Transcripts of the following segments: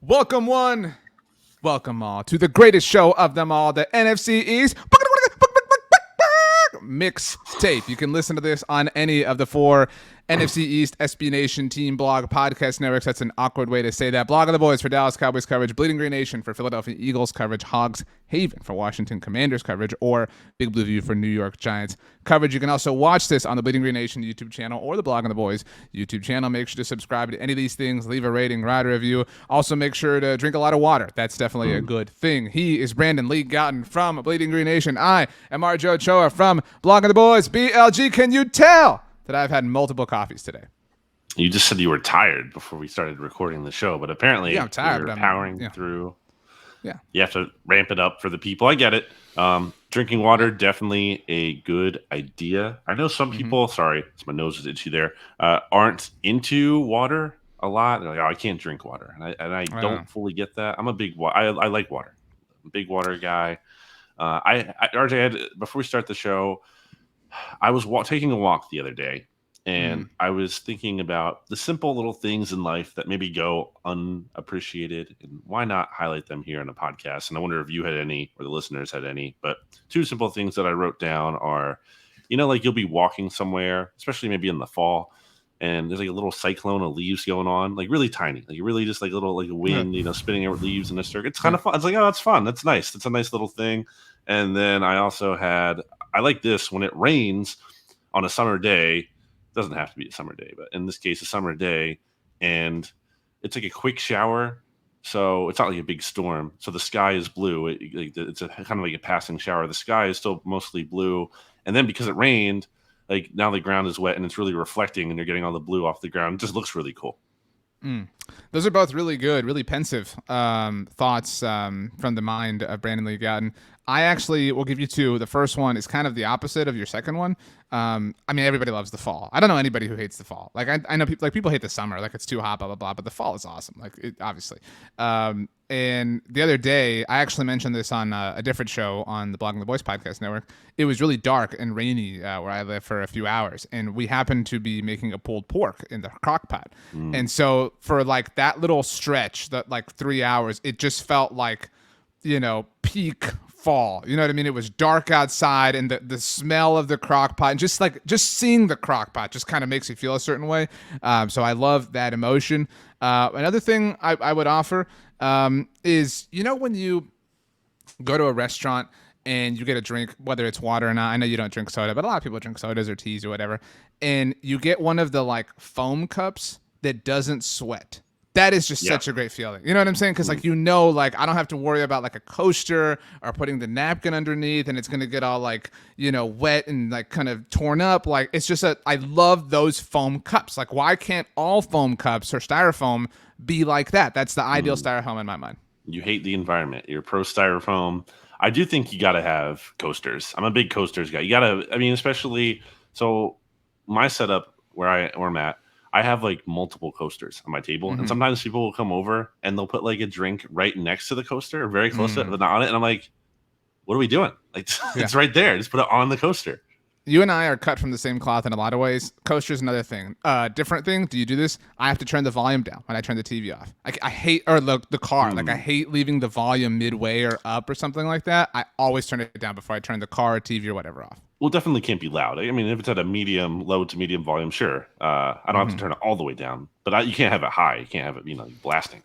Welcome one, welcome all to the greatest show of them all, the NFC East Mixtape. You can listen to this on any of the four NFC East SB Nation team blog podcast networks. That's an awkward way to say that. Blog of the Boys for Dallas Cowboys coverage, Bleeding Green Nation for Philadelphia Eagles coverage, Hogs Haven for Washington Commanders coverage, or Big Blue View for New York Giants coverage. You can also watch this on the Bleeding Green Nation YouTube channel or the Blog of the Boys YouTube channel. Make sure to subscribe to any of these things, leave a rating, write a review. Also, make sure to drink a lot of water. That's definitely a good thing. He is Brandon Lee Gowton from Bleeding Green Nation. I am Ochoa from Blog of the Boys. BLG, can you tell that I've had multiple coffees today? You just said you were tired before we started recording the show, but apparently I'm tired, you're powering through. Yeah. You have to ramp it up for the people. I get it. Drinking water, definitely a good idea. I know some people, sorry, my nose is itchy there, aren't into water a lot. They're like, oh, I can't drink water. And I don't fully get that. I'm a big I like water. I'm a big water guy. RJ, before we start the show, I was taking a walk the other day, and I was thinking about the simple little things in life that maybe go unappreciated, and why not highlight them here on a podcast? And I wonder if you had any, or the listeners had any. But two simple things that I wrote down are, like you'll be walking somewhere, especially maybe in the fall, and there's like a little cyclone of leaves going on, like really tiny, like really just like little, like a wind, spinning out leaves in a circle. It's kind of fun. It's like, oh, that's fun. That's nice. It's a nice little thing. And then I also I like this when it rains on a summer day. It doesn't have to be a summer day, but in this case, a summer day, and it's like a quick shower. So it's not like a big storm. So the sky is blue. It's a kind of like a passing shower. The sky is still mostly blue. And then because it rained, like now the ground is wet and it's really reflecting, and you're getting all the blue off the ground. It just looks really cool. Those are both really good, really pensive thoughts from the mind of Brandon Lee Gowton. I actually will give you two. The first one is kind of the opposite of your second one. I mean, everybody loves the fall. I don't know anybody who hates the fall. Like I know people hate the summer, like it's too hot, blah blah blah. But the fall is awesome, obviously. And the other day, I actually mentioned this on a different show on the Blog of the Boys podcast network. It was really dark and rainy where I live for a few hours, and we happened to be making a pulled pork in the crock pot. And so for like that little stretch, that like 3 hours, it just felt like, peak fall. You know what I mean? It was dark outside, and the smell of the crock pot, and just seeing the crock pot just kind of makes you feel a certain way. So I love that emotion. Another thing I would offer is, when you go to a restaurant and you get a drink, whether it's water or not. I know you don't drink soda, but a lot of people drink sodas or teas or whatever. And you get one of the like foam cups that doesn't sweat. That is just such a great feeling. You know what I'm saying? Because I don't have to worry about like a coaster or putting the napkin underneath, and it's going to get all like, wet and like kind of torn up. Like it's just I love those foam cups. Like why can't all foam cups or styrofoam be like that? That's the ideal styrofoam in my mind. You hate the environment. You're pro styrofoam. I do think you got to have coasters. I'm a big coasters guy. You got to, especially, so my setup where I'm at, I have like multiple coasters on my table, and sometimes people will come over and they'll put like a drink right next to the coaster or very close to it, but not on it. And I'm like, what are we doing? Like it's right there. Just put it on the coaster. You and I are cut from the same cloth in a lot of ways. Coaster's another thing. Different thing. Do you do this? I have to turn the volume down when I turn the TV off. I hate, or the car. Like I hate leaving the volume midway or up or something like that. I always turn it down before I turn the car or TV or whatever off. Well, it definitely can't be loud. I mean, if it's at a low to medium volume, sure. I don't have to turn it all the way down, but you can't have it high. You can't have it, blasting.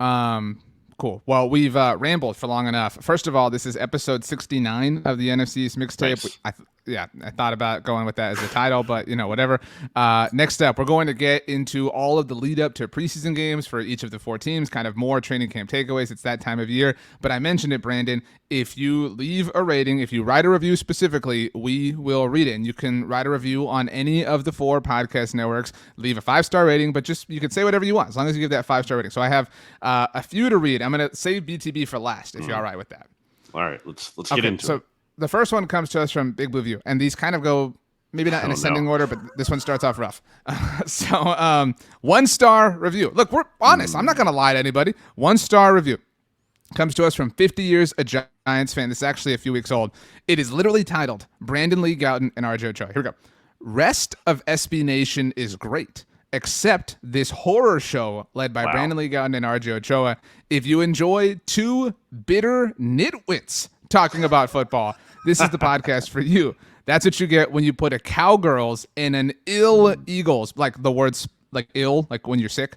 Cool. Well, we've rambled for long enough. First of all, this is episode 69 of the NFC East Mixtape. Nice. I thought about going with that as a title, but whatever. Next up, we're going to get into all of the lead up to preseason games for each of the four teams, kind of more training camp takeaways. It's that time of year. But I mentioned it, Brandon. If you leave a rating, if you write a review specifically, we will read it. And you can write a review on any of the four podcast networks. Leave a 5-star rating, but you can say whatever you want as long as you give that 5-star rating. So I have a few to read. I'm going to save BTB for last, if you're all right with that. All right, let's get into it. The first one comes to us from Big Blue View, and these kind of go maybe not in ascending order, but this one starts off rough. 1-star review. Look, we're honest. I'm not going to lie to anybody. 1-star review comes to us from 50 Years a Giants Fan. This is actually a few weeks old. It is literally titled Brandon Lee Gowton and RJ Ochoa. Here we go. Rest of SB Nation is great. except this horror show led by Wow. Brandon Lee Gowton and RJ Ochoa. If you enjoy two bitter nitwits talking about football, this is the podcast for you. That's what you get when you put a Cowgirls and an ill Eagles, like the words like ill, like when you're sick,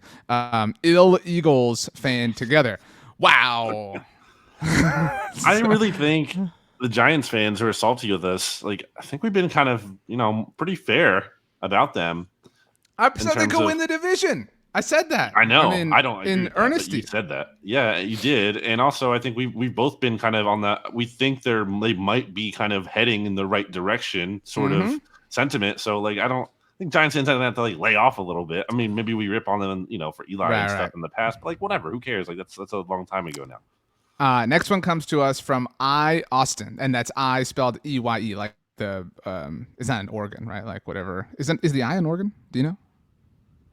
ill Eagles fan together. Wow. I really think the Giants fans who are salty with us, like, I think we've been kind of, pretty fair about them. I said they could win the division. I said that. I know. I mean, I don't agree in with that, but earnesty. you said that. Yeah, you did. And also, I think we've both been kind of on that. We think they might be kind of heading in the right direction, sort of sentiment. So, like, I think Giants fans have to like lay off a little bit. I mean, maybe we rip on them, for Eli and stuff in the past, but like, whatever. Who cares? Like, that's a long time ago now. Next one comes to us from I Austin, and that's I spelled EYE, like the it's not an organ, right? Like whatever. Is the I an organ? Do you know?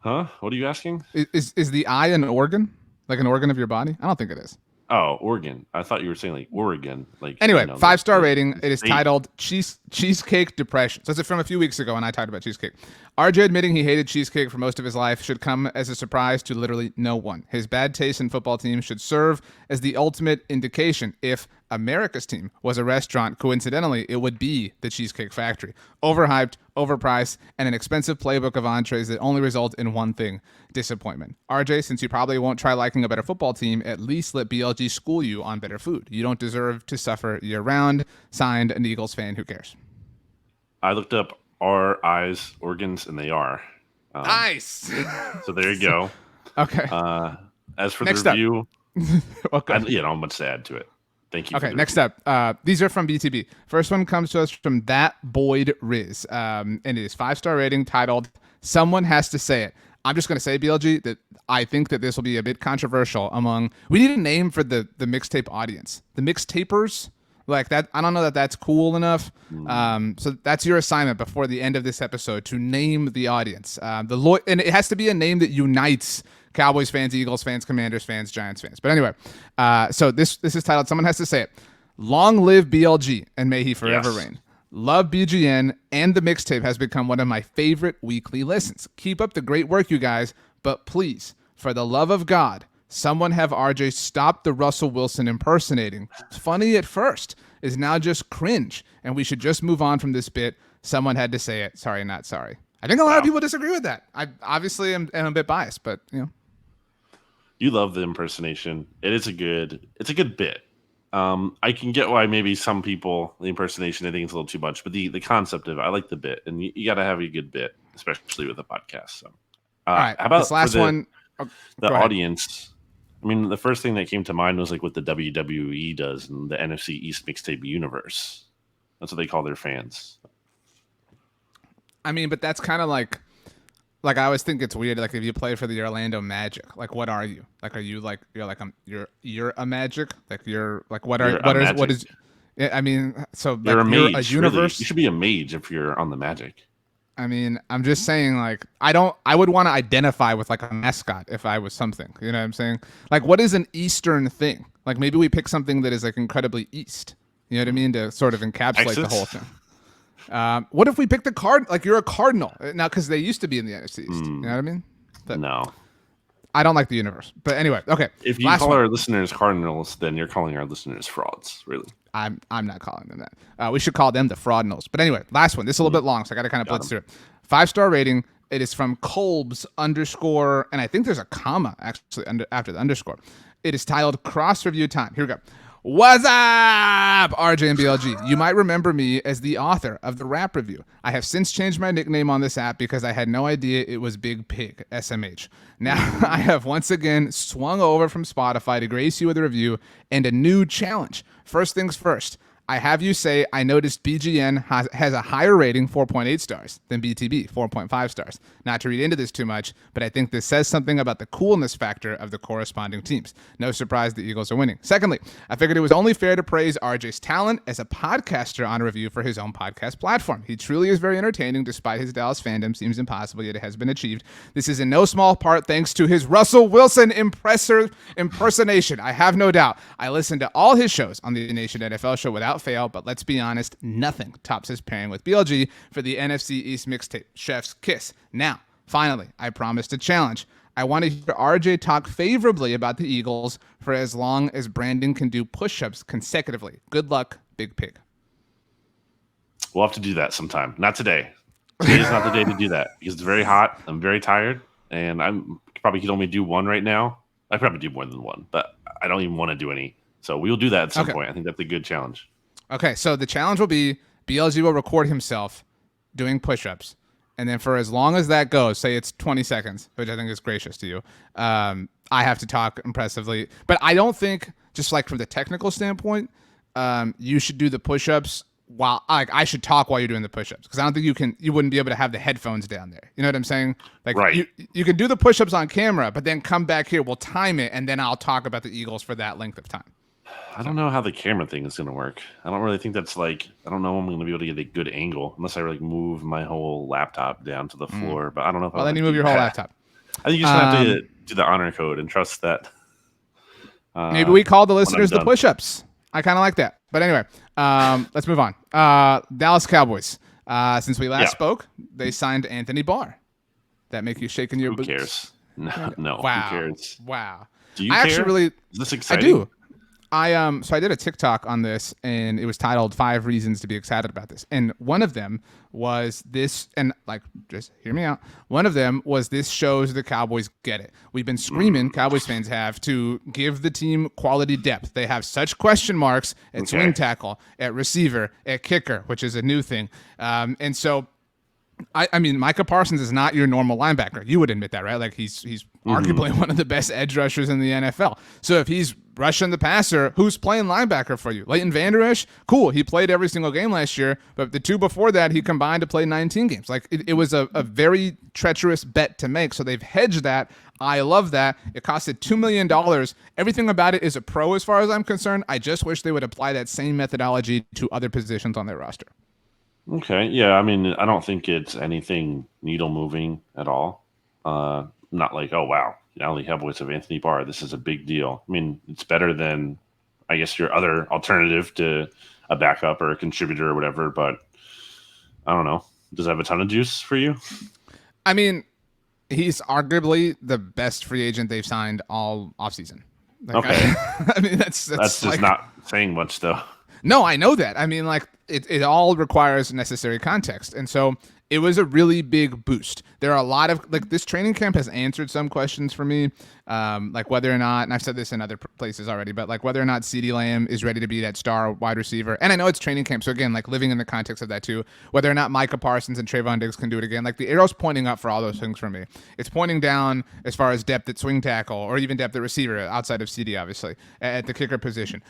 Huh? What are you asking? Is the eye an organ? Like an organ of your body? I don't think it is. Oh, Oregon. I thought you were saying like Oregon. Like anyway, 5-star rating. It is titled Cheesecake Depression. So it's from a few weeks ago, and I talked about cheesecake. RJ admitting he hated cheesecake for most of his life should come as a surprise to literally no one. His bad taste in football teams should serve as the ultimate indication. If America's team was a restaurant, coincidentally, it would be the Cheesecake Factory. Overhyped, overpriced, and an expensive playbook of entrees that only result in one thing: disappointment. RJ, since you probably won't try liking a better football team, at least let BLG school you on better food. You don't deserve to suffer year-round. Signed, an Eagles fan. Who cares? I looked up our eyes organs, and they are. Nice. So there you go. Okay. As for Next the review, okay. I don't much to add to it. Thank you. Okay, next up. These are from BTB. First one comes to us from That Boyd Riz. And it is 5-star rating titled Someone Has to Say It. I'm just going to say, BLG, that I think that this will be a bit controversial among... We need a name for the mixtape audience. The mixtapers? Like that, I don't know that that's cool enough. So that's your assignment before the end of this episode, to name the audience. And it has to be a name that unites Cowboys fans, Eagles fans, Commanders fans, Giants fans. But anyway, so this is titled, Someone Has to Say It. Long live BLG, and may he forever reign. Love BGN, and the mixtape has become one of my favorite weekly listens. Keep up the great work, you guys, but please, for the love of God, someone have RJ stop the Russell Wilson impersonating. It's funny at first, is now just cringe, and we should just move on from this bit. Someone had to say it. Sorry, not sorry. I think a lot of people disagree with that. I obviously am a bit biased, but You love the impersonation. It's a good bit. I can get why maybe some people, the impersonation, I think it's a little too much, but the concept of it, I like the bit, and you got to have a good bit, especially with a podcast. So, all right, how about this last one? The audience. I mean, the first thing that came to mind was like what the WWE does in the NFC East Mixtape universe. That's what they call their fans. I mean, but that's kind of like I always think it's weird. Like if you play for the Orlando Magic, like what are you? Like are you like you're a Magic? Like you're like what is? Yeah, I mean, so like, you're a mage. A universe. Really. You should be a mage if you're on the Magic. I mean, I'm just saying, like, I would want to identify with like a mascot if I was something. You know what I'm saying? Like, what is an Eastern thing? Like, maybe we pick something that is like incredibly East. You know what I mean? To sort of encapsulate the whole thing. What if we pick the card? Like, you're a Cardinal now, because they used to be in the NFC East. You know what I mean? But no, I don't like the universe. But anyway, okay. If you call our listeners Cardinals, then you're calling our listeners frauds. Really. I'm not calling them that. We should call them the Fraudnals. But anyway, last one. This is a little bit long, so I got to kind of blitz through it. 5-star rating. It is from Kolbs _ and I think there's a comma actually after the underscore. It is titled Cross Review Time. Here we go. What's up, RJ and BLG? You might remember me as the author of the rap review. I have since changed my nickname on this app because I had no idea it was Big Pig, SMH. Now I have once again swung over from Spotify to grace you with a review and a new challenge. First things first, I have you say I noticed BGN has a higher rating, 4.8 stars, than BTB, 4.5 stars. Not to read into this too much, but I think this says something about the coolness factor of the corresponding teams. No surprise the Eagles are winning. Secondly, I figured it was only fair to praise RJ's talent as a podcaster on a review for his own podcast platform. He truly is very entertaining despite his Dallas fandom. Seems impossible, yet it has been achieved. This is in no small part thanks to his Russell Wilson impersonation. I have no doubt. I listened to all his shows on the Nation NFL show without fail, but let's be honest, nothing tops his pairing with BLG for the NFC East Mixtape. Chef's kiss. Now, Finally, I promised a challenge. I want to hear RJ talk favorably about the Eagles for as long as Brandon can do push-ups consecutively. Good luck, Big Pig. We'll have to do that sometime. Not today. Today's not the day to do that because it's very hot. I'm very tired, and I'm probably could only do one right now. I probably do more than one, but I don't even want to do any. So we'll do that at some point. I think that's a good challenge. Okay, so the challenge will be BLG will record himself doing push-ups, and then for as long as that goes, say it's 20 seconds, which I think is gracious to you, I have to talk impressively. But I don't think, just like from the technical standpoint, you should do the push-ups while I should talk while you're doing the push-ups, because I don't think you wouldn't be able to have the headphones down there. You know what I'm saying? Like, right. You can do the push-ups on camera, but then come back here, we'll time it, and then I'll talk about the Eagles for that length of time. I don't know how the camera thing is going to work. I don't really think that's like, I don't know if I'm going to be able to get a good angle unless I like move my whole laptop down to the floor. But I don't know if Well, then you move your whole laptop. I think you just have to do the honor code and trust that. Maybe we call the listeners the push-ups. I kind of like that. But anyway, let's move on. Dallas Cowboys. Since we last spoke, they signed Anthony Barr. That make you shake in your boots? Who cares? No. Wow. Who cares? Wow. Do you care? Actually really, is this exciting? I do. So I did a TikTok on this, and it was titled 5 Reasons to Be Excited About This. And one of them was this, and like, just hear me out. One of them was this shows the Cowboys get it. We've been screaming, Cowboys fans have, to give the team quality depth. They have such question marks at swing tackle, at receiver, at kicker, which is a new thing. And so I mean, Micah Parsons is not your normal linebacker. You would admit that, right? Like he's arguably one of the best edge rushers in the NFL. So if he's rushing the passer, who's playing linebacker for you? Leighton Vander Esch? Cool. He played every single game last year, but the 2 before that, he combined to play 19 games. Like it was a very treacherous bet to make. So they've hedged that. I love that. It costed $2 million. Everything about it is a pro as far as I'm concerned. I just wish they would apply that same methodology to other positions on their roster. Okay, yeah, I mean, I don't think it's anything needle moving at all. Not like, oh wow, now the Cowboys have Anthony Barr. This is a big deal. I mean, it's better than, I guess, your other alternative to a backup or a contributor or whatever. But I don't know. Does it have a ton of juice for you? I mean, he's arguably the best free agent they've signed all offseason. Like, okay, I mean that's just like, not saying much though. No, I know that. I mean, like, it all requires necessary context. And so it was a really big boost. There are a lot of, like, this training camp has answered some questions for me, like whether or not, and I've said this in other places already, but like whether or not CeeDee Lamb is ready to be that star wide receiver. And I know it's training camp, so again, like living in the context of that too, whether or not Micah Parsons and Trayvon Diggs can do it again. Like the arrow's pointing up for all those things for me. It's pointing down as far as depth at swing tackle or even depth at receiver outside of CeeDee, obviously, at the kicker position.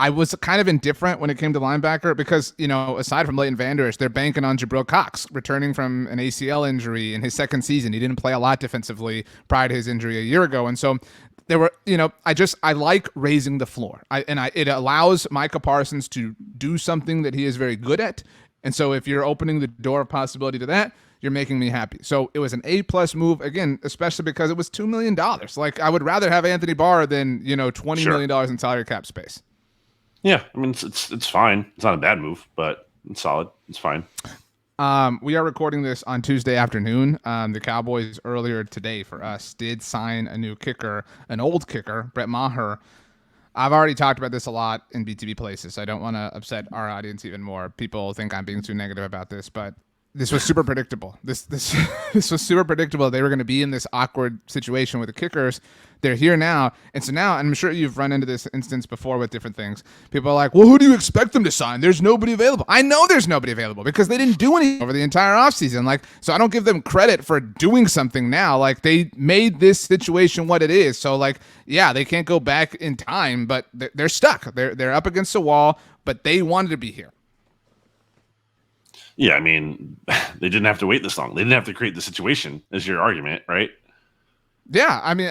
I was kind of indifferent when it came to linebacker because, you know, aside from Leighton Vander Esch, they're banking on Jabril Cox returning from an ACL injury in his second season. He didn't play a lot defensively prior to his injury a year ago. And so there were, you know, I like raising the floor. It allows Micah Parsons to do something that he is very good at. And so if you're opening the door of possibility to that, you're making me happy. So it was an A+ move, again, especially because it was $2 million. Like, I would rather have Anthony Barr than, you know, $20 million in salary cap space. Yeah, I mean, it's fine. It's not a bad move, but it's solid. It's fine. We are recording this on Tuesday afternoon. The Cowboys earlier today for us did sign a new kicker, an old kicker, Brett Maher. I've already talked about this a lot in BTB places, so I don't want to upset our audience even more. People think I'm being too negative about this, but this was super predictable. This was super predictable. They were going to be in this awkward situation with the kickers. They're here now. And so now, and I'm sure you've run into this instance before with different things. People are like, well, who do you expect them to sign? There's nobody available. I know there's nobody available because they didn't do anything over the entire offseason. Like, so I don't give them credit for doing something now. Like, they made this situation what it is. So, like, yeah, they can't go back in time, but they're stuck. They're up against the wall, but they wanted to be here. Yeah, I mean, they didn't have to wait this long. They didn't have to create the situation, is your argument, right? Yeah, I mean,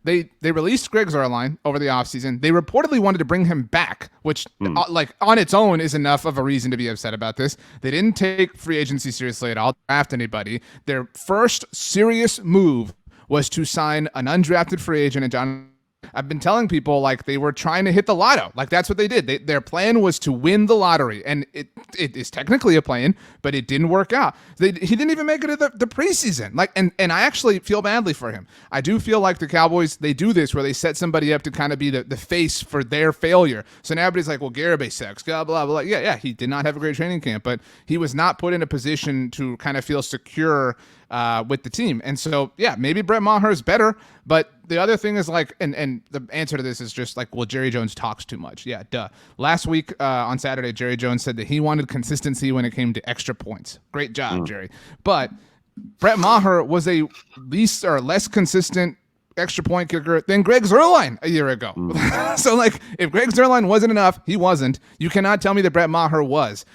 they released Greg Zuerlein over the offseason. They reportedly wanted to bring him back, which, like, on its own is enough of a reason to be upset about this. They didn't take free agency seriously at all, draft anybody. Their first serious move was to sign an undrafted free agent, and John. I've been telling people like they were trying to hit the lotto. Like that's what they did. Their plan was to win the lottery, and it is technically a plan, but it didn't work out. He didn't even make it to the preseason. Like, and I actually feel badly for him. I do feel like the Cowboys, they do this where they set somebody up to kind of be the face for their failure. So now everybody's like, well, Garibay sucks, blah, blah, blah. Yeah, he did not have a great training camp, but he was not put in a position to kind of feel secure with the team. And so, yeah, maybe Brett Maher is better, but the other thing is like, and the answer to this is just like, well, Jerry Jones talks too much. Yeah, duh. Last week on Saturday, Jerry Jones said that he wanted consistency when it came to extra points. Great job, Jerry. But Brett Maher was a least or less consistent extra point kicker than Greg Zuerlein a year ago. So like if Greg Zuerlein wasn't enough, he wasn't. You cannot tell me that Brett Maher was.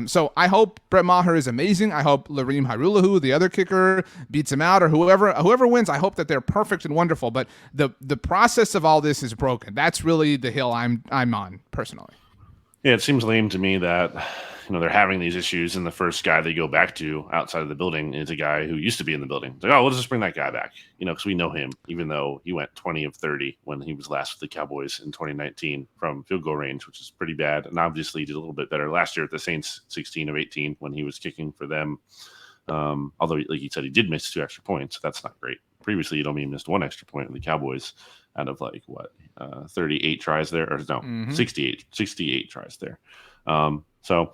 So I hope Brett Maher is amazing. I hope Lareem Hairulahu, the other kicker, beats him out, or whoever wins. I hope that they're perfect and wonderful. But the process of all this is broken. That's really the hill I'm on personally. Yeah, it seems lame to me that they're having these issues, and the first guy they go back to outside of the building is a guy who used to be in the building. It's like, oh, we'll just bring that guy back, because we know him, even though he went 20 of 30 when he was last with the Cowboys in 2019 from field goal range, which is pretty bad. And obviously he did a little bit better last year at the Saints, 16 of 18 when he was kicking for them. Although, like you said, he did miss 2 extra points. That's not great. Previously, he'd only missed 1 extra point with the Cowboys out of 38 tries there, or no, 68 tries there. So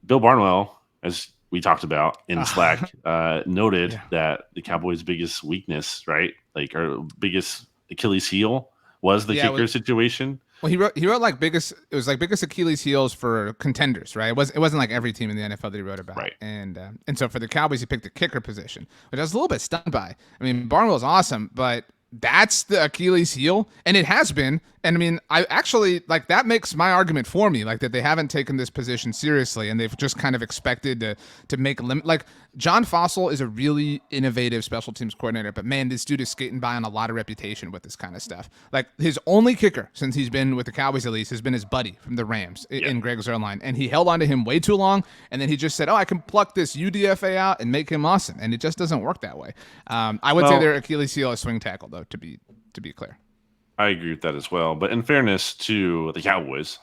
Bill Barnwell, as we talked about in Slack, noted that the Cowboys' biggest weakness, right, like our biggest Achilles heel, was the kicker situation. Well, he wrote like biggest Achilles heels for contenders, right? It wasn't like every team in the NFL that he wrote about, right? And so for the Cowboys, he picked the kicker position, which I was a little bit stunned by. I mean, Barnwell's awesome, but that's the Achilles heel, and it has been. And I mean, I actually like that makes my argument for me, like that they haven't taken this position seriously, and they've just kind of expected to make limit. Like John Fossil is a really innovative special teams coordinator, but man, this dude is skating by on a lot of reputation with this kind of stuff. Like his only kicker since he's been with the Cowboys, at least, has been his buddy from the Rams in Greg Zuerlein, and he held on to him way too long, and then he just said, "Oh, I can pluck this UDFA out and make him awesome," and it just doesn't work that way. I would say their Achilles heel is swing tackle, though, to be clear. I agree with that as well. But in fairness to the Cowboys,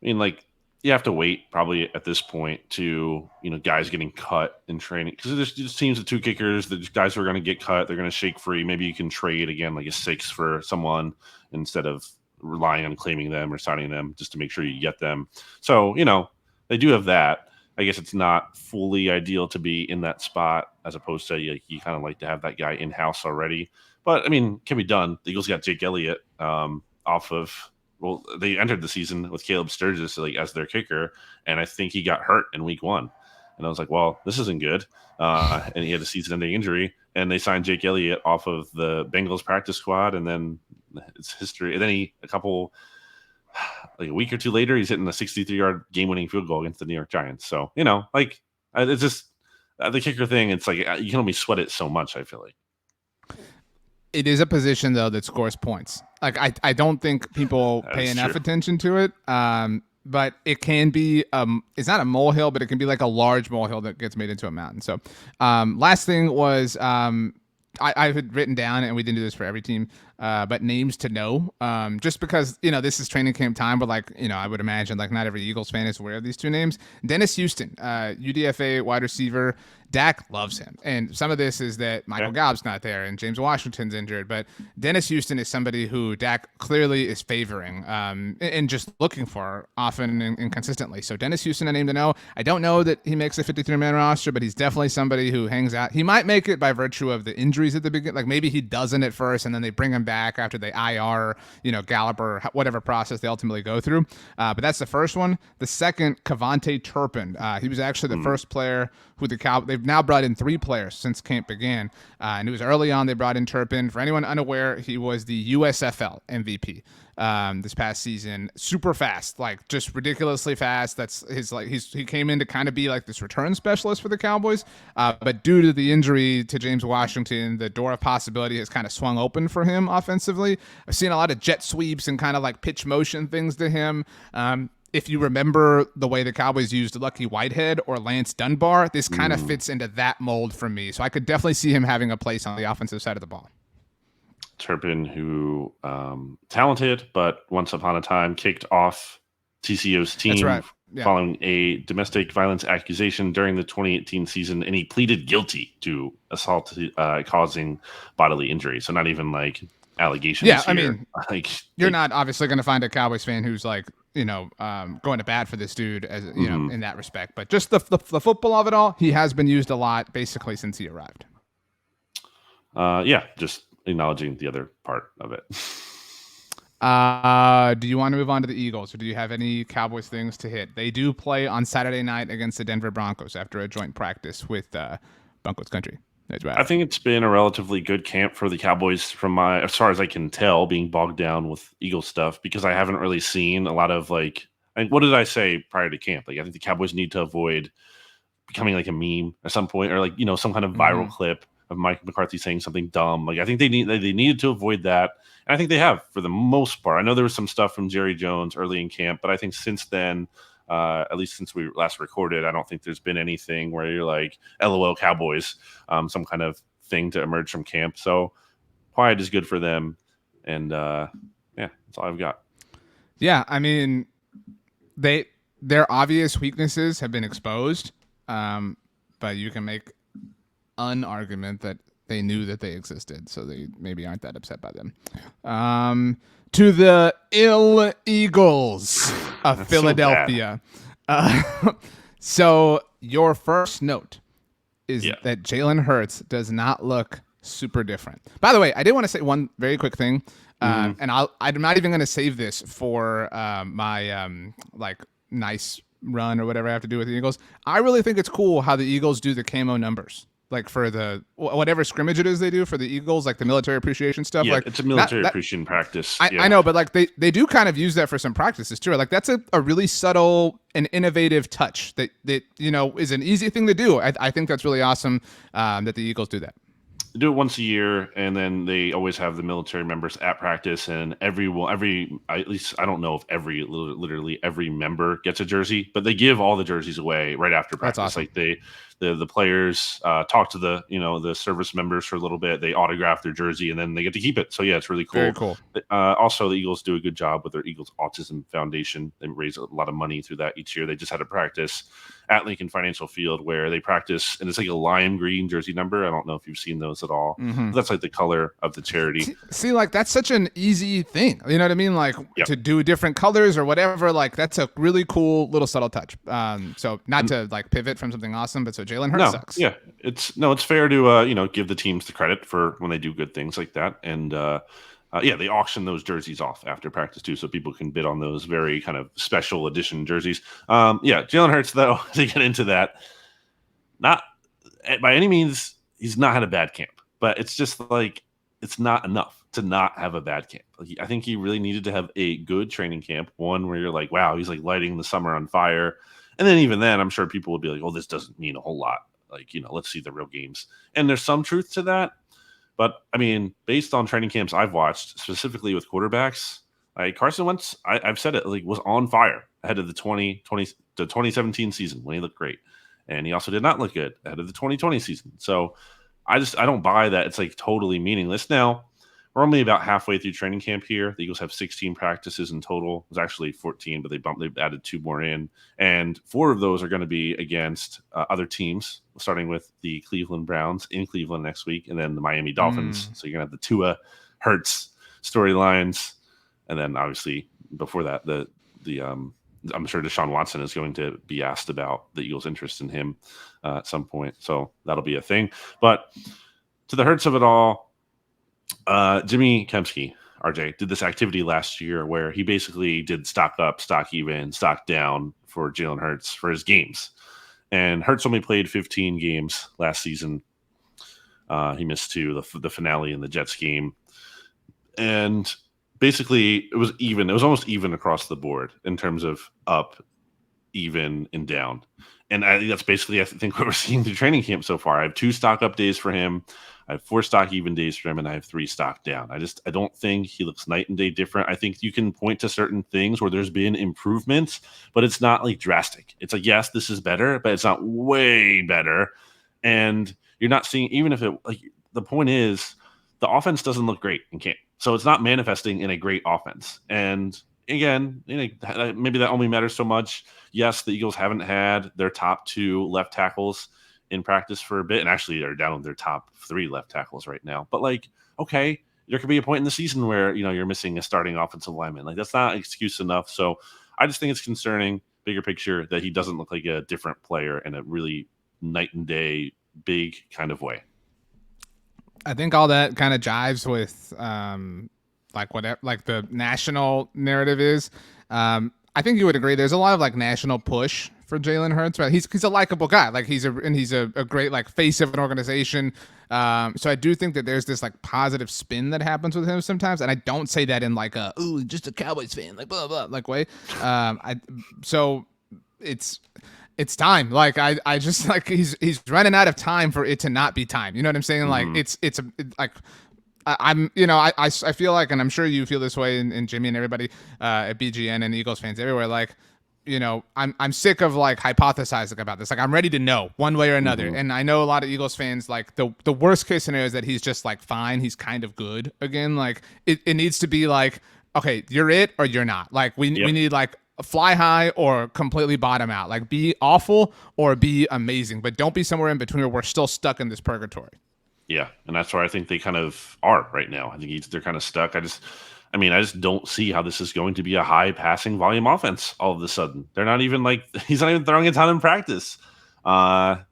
I mean, like, you have to wait probably at this point to, guys getting cut in training. Because there's just teams with 2 kickers, the guys who are going to get cut, they're going to shake free. Maybe you can trade again, like a 6 for someone instead of relying on claiming them or signing them just to make sure you get them. So, they do have that. I guess it's not fully ideal to be in that spot as opposed to you kind of like to have that guy in-house already. But, I mean, can be done. The Eagles got Jake Elliott off of – well, they entered the season with Caleb Sturgis as their kicker, and I think he got hurt in week 1. And I was like, well, this isn't good. And he had a season-ending injury, and they signed Jake Elliott off of the Bengals practice squad, and then it's history. And then a week or 2 later, he's hitting a 63-yard game-winning field goal against the New York Giants. So, it's just the kicker thing. It's like you can only sweat it so much, I feel like. It is a position, though, that scores points. Like I don't think people pay enough attention to it. But it can be, it's not a molehill, but it can be like a large molehill that gets made into a mountain. So last thing was I had written down, and we didn't do this for every team, but names to know. Just because, this is training camp time, but I would imagine like not every Eagles fan is aware of these 2 names. Dennis Houston, UDFA wide receiver. Dak loves him. And some of this is that Michael Gallup's not there and James Washington's injured. But Dennis Houston is somebody who Dak clearly is favoring and just looking for often and consistently. So Dennis Houston, a name to know. I don't know that he makes a 53-man roster, but he's definitely somebody who hangs out. He might make it by virtue of the injuries at the beginning. Like maybe he doesn't at first, and then they bring him back after they IR, Gallup or whatever process they ultimately go through. But that's the first one. The second, Cavante Turpin. He was actually the first player who they've now brought in 3 players since camp began. And it was early on they brought in Turpin. For anyone unaware, he was the USFL MVP this past season. Super fast, like just ridiculously fast. That's he came in to kind of be like this return specialist for the Cowboys. But due to the injury to James Washington, the door of possibility has kind of swung open for him offensively. I've seen a lot of jet sweeps and kind of like pitch motion things to him. If you remember the way the Cowboys used Lucky Whitehead or Lance Dunbar, this kind of fits into that mold for me. So I could definitely see him having a place on the offensive side of the ball. Turpin, who talented, but once upon a time kicked off TCO's That's team right. Yeah. following a domestic violence accusation during the 2018 season, and he pleaded guilty to assault causing bodily injury. So not even like allegations Yeah. I here. mean, Like, you're not obviously going to find a Cowboys fan who's like, going to bat for this dude as in that respect. But just the football of it all, he has been used a lot basically since he arrived. Yeah, just acknowledging the other part of it. Do you want to move on to the Eagles, or do you have any Cowboys things to hit? They do play on Saturday night against the Denver Broncos after a joint practice with Broncos Country. That's right. I think it's been a relatively good camp for the Cowboys as far as I can tell, being bogged down with Eagle stuff, because I haven't really seen a lot of what did I say prior to camp? Like, I think the Cowboys need to avoid becoming like a meme at some point, or some kind of viral clip of Mike McCarthy saying something dumb. Like, I think they needed to avoid that. And I think they have for the most part. I know there was some stuff from Jerry Jones early in camp, but I think since then, at least since we last recorded, I don't think there's been anything where you're like, LOL Cowboys, some kind of thing to emerge from camp. So quiet is good for them. And yeah, that's all I've got. Yeah, I mean, their obvious weaknesses have been exposed, but you can make an argument that they knew that they existed, so they maybe aren't that upset by them. To the ill Eagles of Philadelphia. So your first note is that Jalen Hurts does not look super different. By the way, I did want to say one very quick thing, and I'm not even going to save this for my nice run or whatever I have to do with the Eagles. I really think it's cool how the Eagles do the camo numbers. Like for the whatever scrimmage it is they do for the Eagles, like the military appreciation stuff. Yeah, like it's a military appreciation practice. I know, but like they do kind of use that for some practices too. Like that's a really subtle and innovative touch that is an easy thing to do. I think that's really awesome that the Eagles do that. They do it once a year, and then they always have the military members at practice, and at least I don't know if literally every member gets a jersey, but they give all the jerseys away right after practice. That's awesome. Like the players talk to the service members for a little bit. They autograph their jersey, and then they get to keep it. So yeah, it's really cool. Very cool. Also, the Eagles do a good job with their Eagles Autism Foundation. They raise a lot of money through that each year. They just had a practice at Lincoln Financial Field where they practice, and it's like a lime green jersey number. I don't know if you've seen those at all. But that's like the color of the charity. See, like that's such an easy thing. You know what I mean? Like to do different colors or whatever. Like that's a really cool little subtle touch. So not to like pivot from something awesome, but so Jalen Hurts sucks. Yeah, it's fair to give the teams the credit for when they do good things like that, and they auction those jerseys off after practice too, so people can bid on those very kind of special edition jerseys. Jalen Hurts, though, to get into that, not by any means he's not had a bad camp, but it's just like it's not enough to not have a bad camp. Like, I think he really needed to have a good training camp, one where you're like, wow, he's like lighting the summer on fire. And then even then, I'm sure people will be like, oh, this doesn't mean a whole lot. Like, let's see the real games. And there's some truth to that. But, I mean, based on training camps I've watched, specifically with quarterbacks, like Carson Wentz, I've said it, like was on fire ahead of the 2017 season when he looked great. And he also did not look good ahead of the 2020 season. So I don't buy that. It's like totally meaningless. Now, we're only about halfway through training camp here. The Eagles have 16 practices in total. It was actually 14, but they've added 2 more in. And 4 of those are going to be against other teams, starting with the Cleveland Browns in Cleveland next week, and then the Miami Dolphins. So you're going to have the Tua Hurts storylines. And then obviously before that, I'm sure Deshaun Watson is going to be asked about the Eagles' interest in him at some point. So that'll be a thing. But to the Hurts of it all, Jimmy Kempski, RJ, did this activity last year where he basically did stock up, stock even, stock down for Jalen Hurts for his games. And Hurts only played 15 games last season. He missed 2, the finale in the Jets game. And basically it was even. It was almost even across the board in terms of up, even, and down. And I think that's basically, I think, what we're seeing through training camp so far. I have 2 stock up days for him. I have 4 stock even days for him, and I have 3 stock down. I don't think he looks night and day different. I think you can point to certain things where there's been improvements, but it's not like drastic. It's like, yes, this is better, but it's not way better. And you're not seeing, even if it, like, the point is, the offense doesn't look great in camp. So it's not manifesting in a great offense. And again, maybe that only matters so much. Yes, the Eagles haven't had their top 2 left tackles in practice for a bit, and actually they're down to their top 3 left tackles right now. But like, okay, there could be a point in the season where you're missing a starting offensive lineman. Like that's not excuse enough. So I just think it's concerning, bigger picture, that he doesn't look like a different player in a really night and day big kind of way. I think all that kind of jives with like whatever like the national narrative is. I think you would agree. There's a lot of like national push for Jalen Hurts, right? He's a likable guy. Like he's a great like face of an organization. So I do think that there's this like positive spin that happens with him sometimes, and I don't say that in like a ooh just a Cowboys fan like blah blah like way. So it's time. Like I just like he's running out of time for it to not be time. You know what I'm saying? Like like I feel like, and I'm sure you feel this way, and Jimmy and everybody at BGN and Eagles fans everywhere, like, I'm sick of like hypothesizing about this. Like I'm ready to know one way or another. And I know a lot of Eagles fans, like the worst case scenario is that he's just like fine, he's kind of good again. Like it needs to be like, okay, you're it or you're not. Like we need like fly high or completely bottom out. Like be awful or be amazing, but don't be somewhere in between where we're still stuck in this purgatory. Yeah, and that's where I think they kind of are right now. I think they're kind of stuck. I just don't see how this is going to be a high passing volume offense all of a sudden. They're not even like he's not even throwing a ton in practice. Now,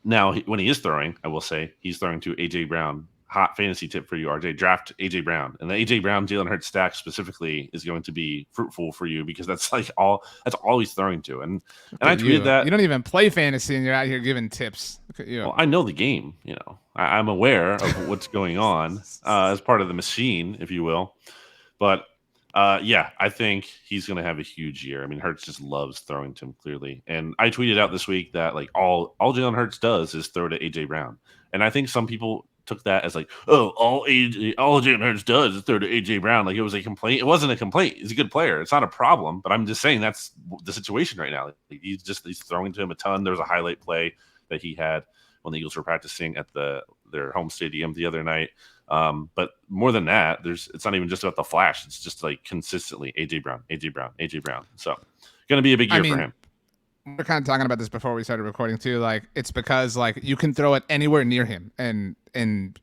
when he is throwing, I will say he's throwing to AJ Brown. Hot fantasy tip for you, RJ: draft AJ Brown, and the AJ Brown Jalen Hurts stack specifically is going to be fruitful for you because that's all he's throwing to. And I tweeted that you don't even play fantasy and you're out here giving tips. Well, I know the game. I'm aware of what's going on as part of the machine, if you will. But yeah, I think he's going to have a huge year. I mean, Hurts just loves throwing to him clearly, and I tweeted out this week that like all Jalen Hurts does is throw to AJ Brown, and I think some people took that as like, oh, all Jalen Hurts does is throw to AJ Brown. Like it was a complaint. It wasn't a complaint. He's a good player. It's not a problem. But I'm just saying that's the situation right now. Like, he's throwing to him a ton. There was a highlight play that he had when the Eagles were practicing at their home stadium the other night. But more than that, it's not even just about the flash. It's just like consistently AJ Brown. So going to be a big year for him. We're kind of talking about this before we started recording too. Like it's because like you can throw it anywhere near him and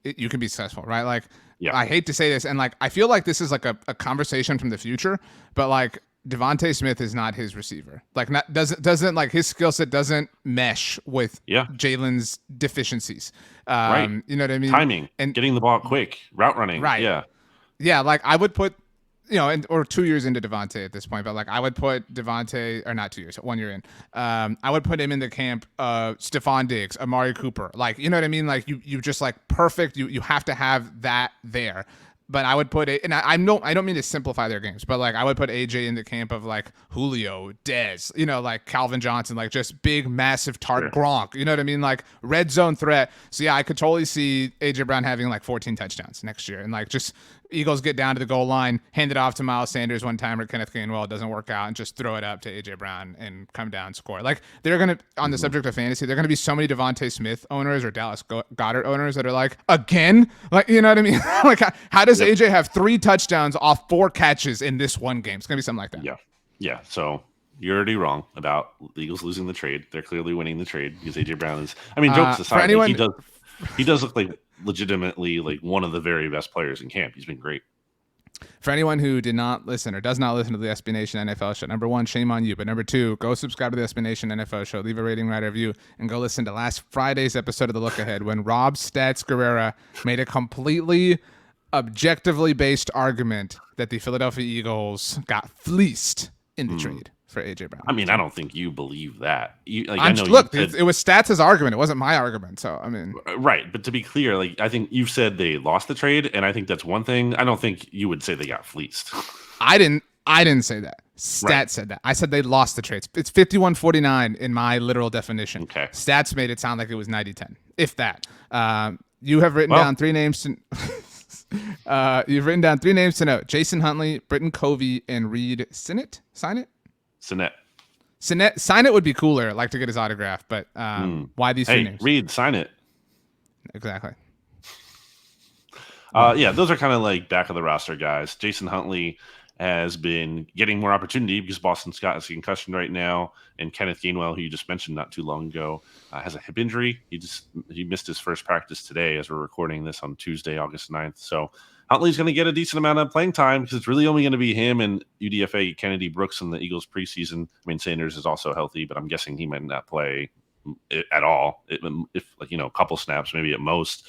you can be successful, right? Like I hate to say this, and like I feel like this is like a conversation from the future, but like Devontae Smith is not his receiver. Like doesn't like his skill set doesn't mesh with Jalen's deficiencies. Right. You know what I mean? Timing and getting the ball quick, route running. Right. Yeah. Like I would put, or 2 years into Devontae at this point, but like I would put Devontae, or not 2 years, 1 year in. I would put him in the camp of Stephon Diggs, Amari Cooper. Like, you know what I mean? Like you just like perfect. You have to have that there. But I would put it, and I don't mean to simplify their games, but like I would put AJ in the camp of like Julio, Dez, like Calvin Johnson, like just big, massive target, Gronk. You know what I mean? Like red zone threat. So yeah, I could totally see AJ Brown having like 14 touchdowns next year, and like just Eagles get down to the goal line, hand it off to Miles Sanders one time or Kenneth Gainwell, it doesn't work out, and just throw it up to AJ Brown and come down and score. Like they're gonna, on the subject of fantasy, they're gonna be so many Devontae Smith owners or Dallas Goedert owners that are like, again, like, you know what I mean? Like how does AJ have 3 touchdowns off 4 catches in this one game? It's gonna be something like that. Yeah. So you're already wrong about the Eagles losing the trade. They're clearly winning the trade because AJ Brown is. I mean, jokes aside, he does look like legitimately like one of the very best players in camp. He's been great. For anyone who did not listen or does not listen to the SB Nation NFL show, number 1, shame on you. But number 2, go subscribe to the SB Nation NFL show, leave a rating, write a review, and go listen to last Friday's episode of The Look Ahead when Rob Stats Guerrera made a completely objectively based argument that the Philadelphia Eagles got fleeced in the trade for AJ Brown. I mean, I don't think you believe that. It was Stats' argument. It wasn't my argument. So, I mean, right. But to be clear, like I think you've said they lost the trade, and I think that's one thing. I don't think you would say they got fleeced. I didn't say that. Stats said that. I said they lost the trade. It's 51-49 in my literal definition. Okay. Stats made it sound like it was 90-10, if that. You have written down 3 names to. You've written down 3 names to note: Jason Huntley, Britton Covey, and Reed Sinnett. Sign it would be cooler, like to get his autograph, but why these 3 names? Reed, sign it. Exactly. Wow. Yeah, those are kind of like back of the roster guys. Jason Huntley has been getting more opportunity because Boston Scott is concussion right now, and Kenneth Gainwell, who you just mentioned not too long ago, has a hip injury. He missed his first practice today as we're recording this on Tuesday, August 9th. So Huntley's going to get a decent amount of playing time because it's really only going to be him and UDFA Kennedy Brooks in the Eagles preseason. I mean, Sanders is also healthy, but I'm guessing he might not play at all. If like, a couple snaps, maybe at most.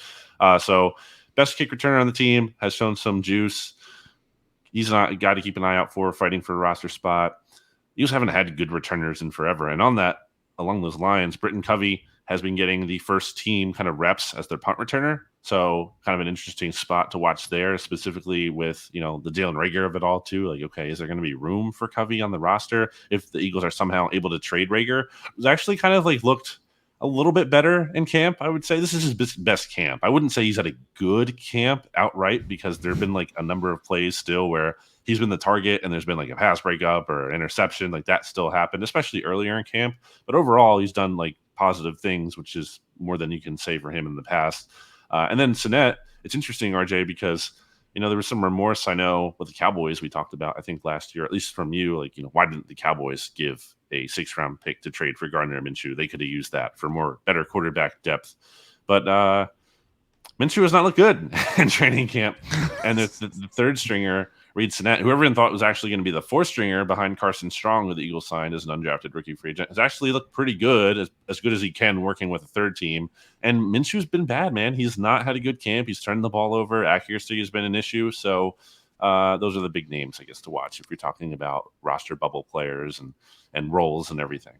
So best kick returner on the team, has shown some juice. He's not a guy to keep an eye out for, fighting for a roster spot. Eagles haven't had good returners in forever. And along those lines, Britton Covey has been getting the first team kind of reps as their punt returner. So kind of an interesting spot to watch there, specifically with, the Jalen Reagor of it all too. Like, okay, is there going to be room for Covey on the roster if the Eagles are somehow able to trade Reagor? It was actually kind of like looked a little bit better in camp. I would say this is his best camp. I wouldn't say he's at a good camp outright because there have been like a number of plays still where he's been the target and there's been like a pass breakup or an interception. Like that still happened, especially earlier in camp. But overall, he's done like positive things, which is more than you can say for him in the past. And then Sinnett, it's interesting, RJ, because there was some remorse, I know, with the Cowboys we talked about, I think last year, at least from you, like, why didn't the Cowboys give a 6th-round pick to trade for Gardner Minshew? They could have used that for better quarterback depth. But Minshew has not looked good in training camp. And the third stringer, Reed Sinnett, who everyone thought was actually going to be the 4th stringer behind Carson Strong, who the Eagles signed as an undrafted rookie free agent, has actually looked pretty good, as good as he can working with a third team. And Minshew's been bad, man. He's not had a good camp. He's turned the ball over. Accuracy has been an issue. So those are the big names, I guess, to watch if you're talking about roster bubble players and roles and everything.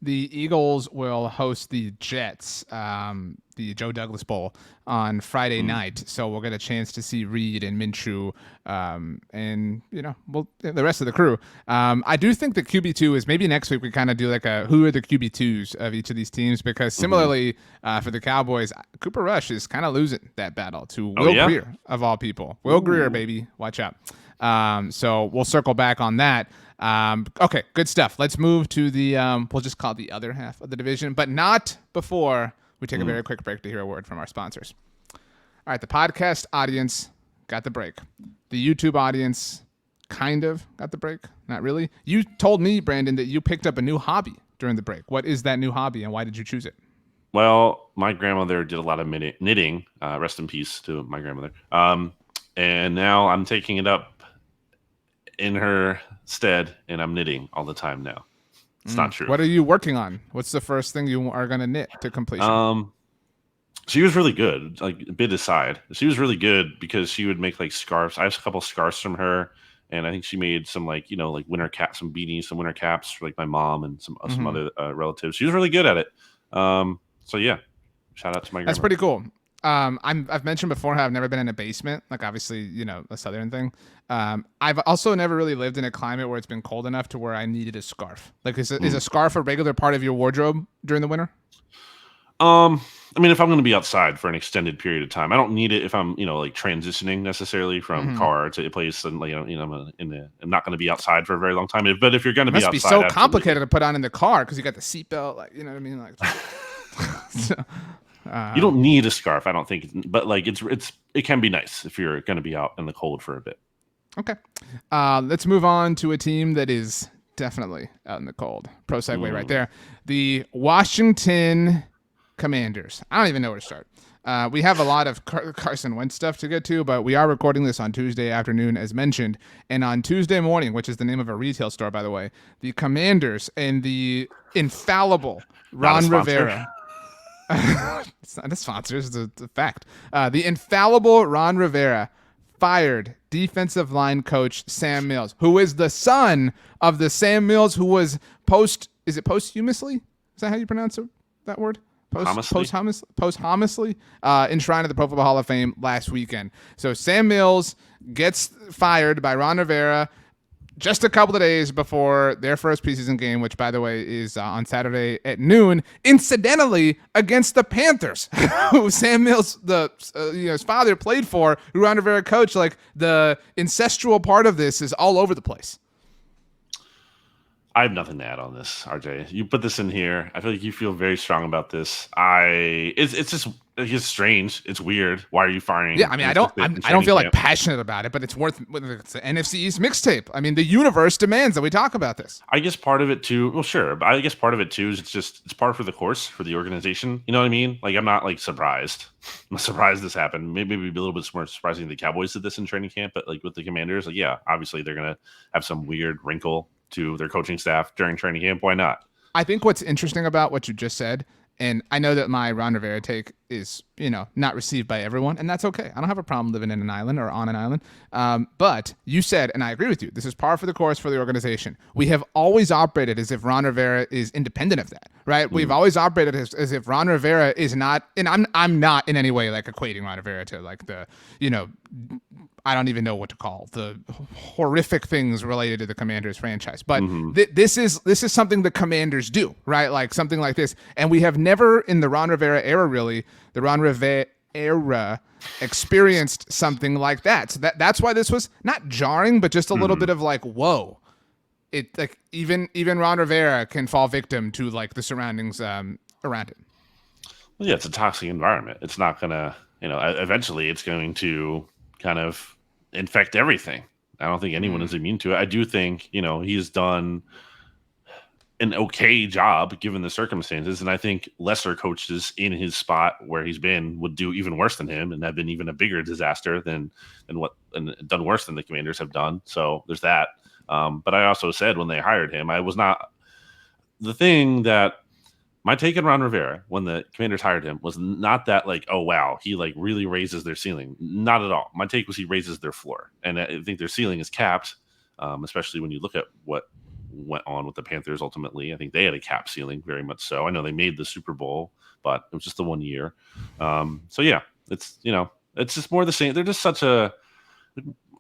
The Eagles will host the Jets, the Joe Douglas Bowl, on Friday night. So we'll get a chance to see Reed and Minshew, and the rest of the crew. I do think the QB2 is maybe next week we kind of do like who are the QB2s of each of these teams, because similarly for the Cowboys, Cooper Rush is kind of losing that battle to Will Grier of all people. Will Grier, baby, watch out. So we'll circle back on that. Okay, good stuff. Let's move to the we'll just call it the other half of the division, but not before we take a very quick break to hear a word from our sponsors. All right, the podcast audience got the break. The YouTube audience kind of got the break. Not really. You told me, Brandon, that you picked up a new hobby during the break. What is that new hobby, and why did you choose it? Well, my grandmother did a lot of knitting. Rest in peace to my grandmother. And now I'm taking it up in her stead, and I'm knitting all the time now. It's not true. What are you working on? What's the first thing you are going to knit to completion? She was really good, like a bit aside. She was really good because she would make like scarves. I have a couple scarves from her, and I think she made some like winter caps, some beanies, some winter caps for like my mom and some other relatives. She was really good at it. So yeah, shout out to my grandma. That's pretty cool. I've mentioned before how I've never been in a basement, like obviously, a southern thing. I've also never really lived in a climate where it's been cold enough to where I needed a scarf. Like, is a scarf a regular part of your wardrobe during the winter? I mean, if I'm going to be outside for an extended period of time, I don't need it if I'm, like transitioning necessarily from car to a place, and I'm not going to be outside for a very long time. But if you're going to be outside, it must be so complicated to put on in the car because you got the seatbelt, like, you know what I mean, like. So, you don't need a scarf, I don't think, but like it can be nice if you're going to be out in the cold for a bit. Okay, let's move on to a team that is definitely out in the cold. Pro segue right there. The Washington Commanders. I don't even know where to start. We have a lot of Carson Wentz stuff to get to, but we are recording this on Tuesday afternoon, as mentioned. And on Tuesday morning, which is the name of a retail store, by the way, the Commanders and the infallible Ron Rivera. It's not a sponsor, it's a fact. The infallible Ron Rivera fired defensive line coach Sam Mills, who is the son of the Sam Mills who was posthumously? Is that how you pronounce that word? Posthumously enshrined at the Pro Football Hall of Fame last weekend. So Sam Mills gets fired by Ron Rivera just a couple of days before their first preseason game, which, by the way, is on Saturday at noon, incidentally against the Panthers, who Sam Mills, his father, played for, who Ron Rivera coached. Like, the incestual part of this is all over the place. I have nothing to add on this, RJ. You put this in here. I feel like you feel very strong about this. It's just It's strange. It's weird. Why are you Yeah, firing I mean, an I don't, assistant in I don't training feel like camp? passionate about it, but it's the NFC East mixtape. I mean, the universe demands that we talk about this. I guess part of it too. Well, sure, but I guess part of it too is it's part for the course for the organization. You know what I mean? Like I'm not like surprised. I'm surprised this happened. Maybe it'd be a little bit more surprising the Cowboys did this in training camp, but like with the Commanders, like yeah, obviously they're gonna have some weird wrinkle to their coaching staff during training camp. Why not? I think what's interesting about what you just said, and I know that my Ron Rivera take is, not received by everyone, and that's okay. I don't have a problem living in an island or on an island. But you said, and I agree with you, this is par for the course for the organization. We have always operated as if Ron Rivera is independent of that, right? We've always operated as if Ron Rivera is not, and I'm not in any way like equating Ron Rivera to like the, I don't even know what to call the horrific things related to the Commanders franchise. But this is something the Commanders do, right? Like something like this. And we have never in the Ron Rivera era, really, the Ron Rivera era experienced something like that. So that's why this was not jarring, but just a little bit of like, whoa. It like even Ron Rivera can fall victim to like the surroundings around it. Well, yeah, it's a toxic environment. It's not gonna, eventually it's going to kind of infect everything. I don't think anyone is immune to it. I do think, he's done an okay job given the circumstances. And I think lesser coaches in his spot where he's been would do even worse than him and have been even a bigger disaster than done worse than the Commanders have done. So there's that. But I also said when they hired him, I was not the thing that my take on Ron Rivera when the Commanders hired him was not that like, oh wow, he like really raises their ceiling. Not at all. My take was he raises their floor, and I think their ceiling is capped, especially when you look at what went on with the Panthers. Ultimately, I think they had a cap ceiling, very much so. I know they made the Super Bowl, but it was just the 1 year. So yeah, it's it's just more the same. They're just such a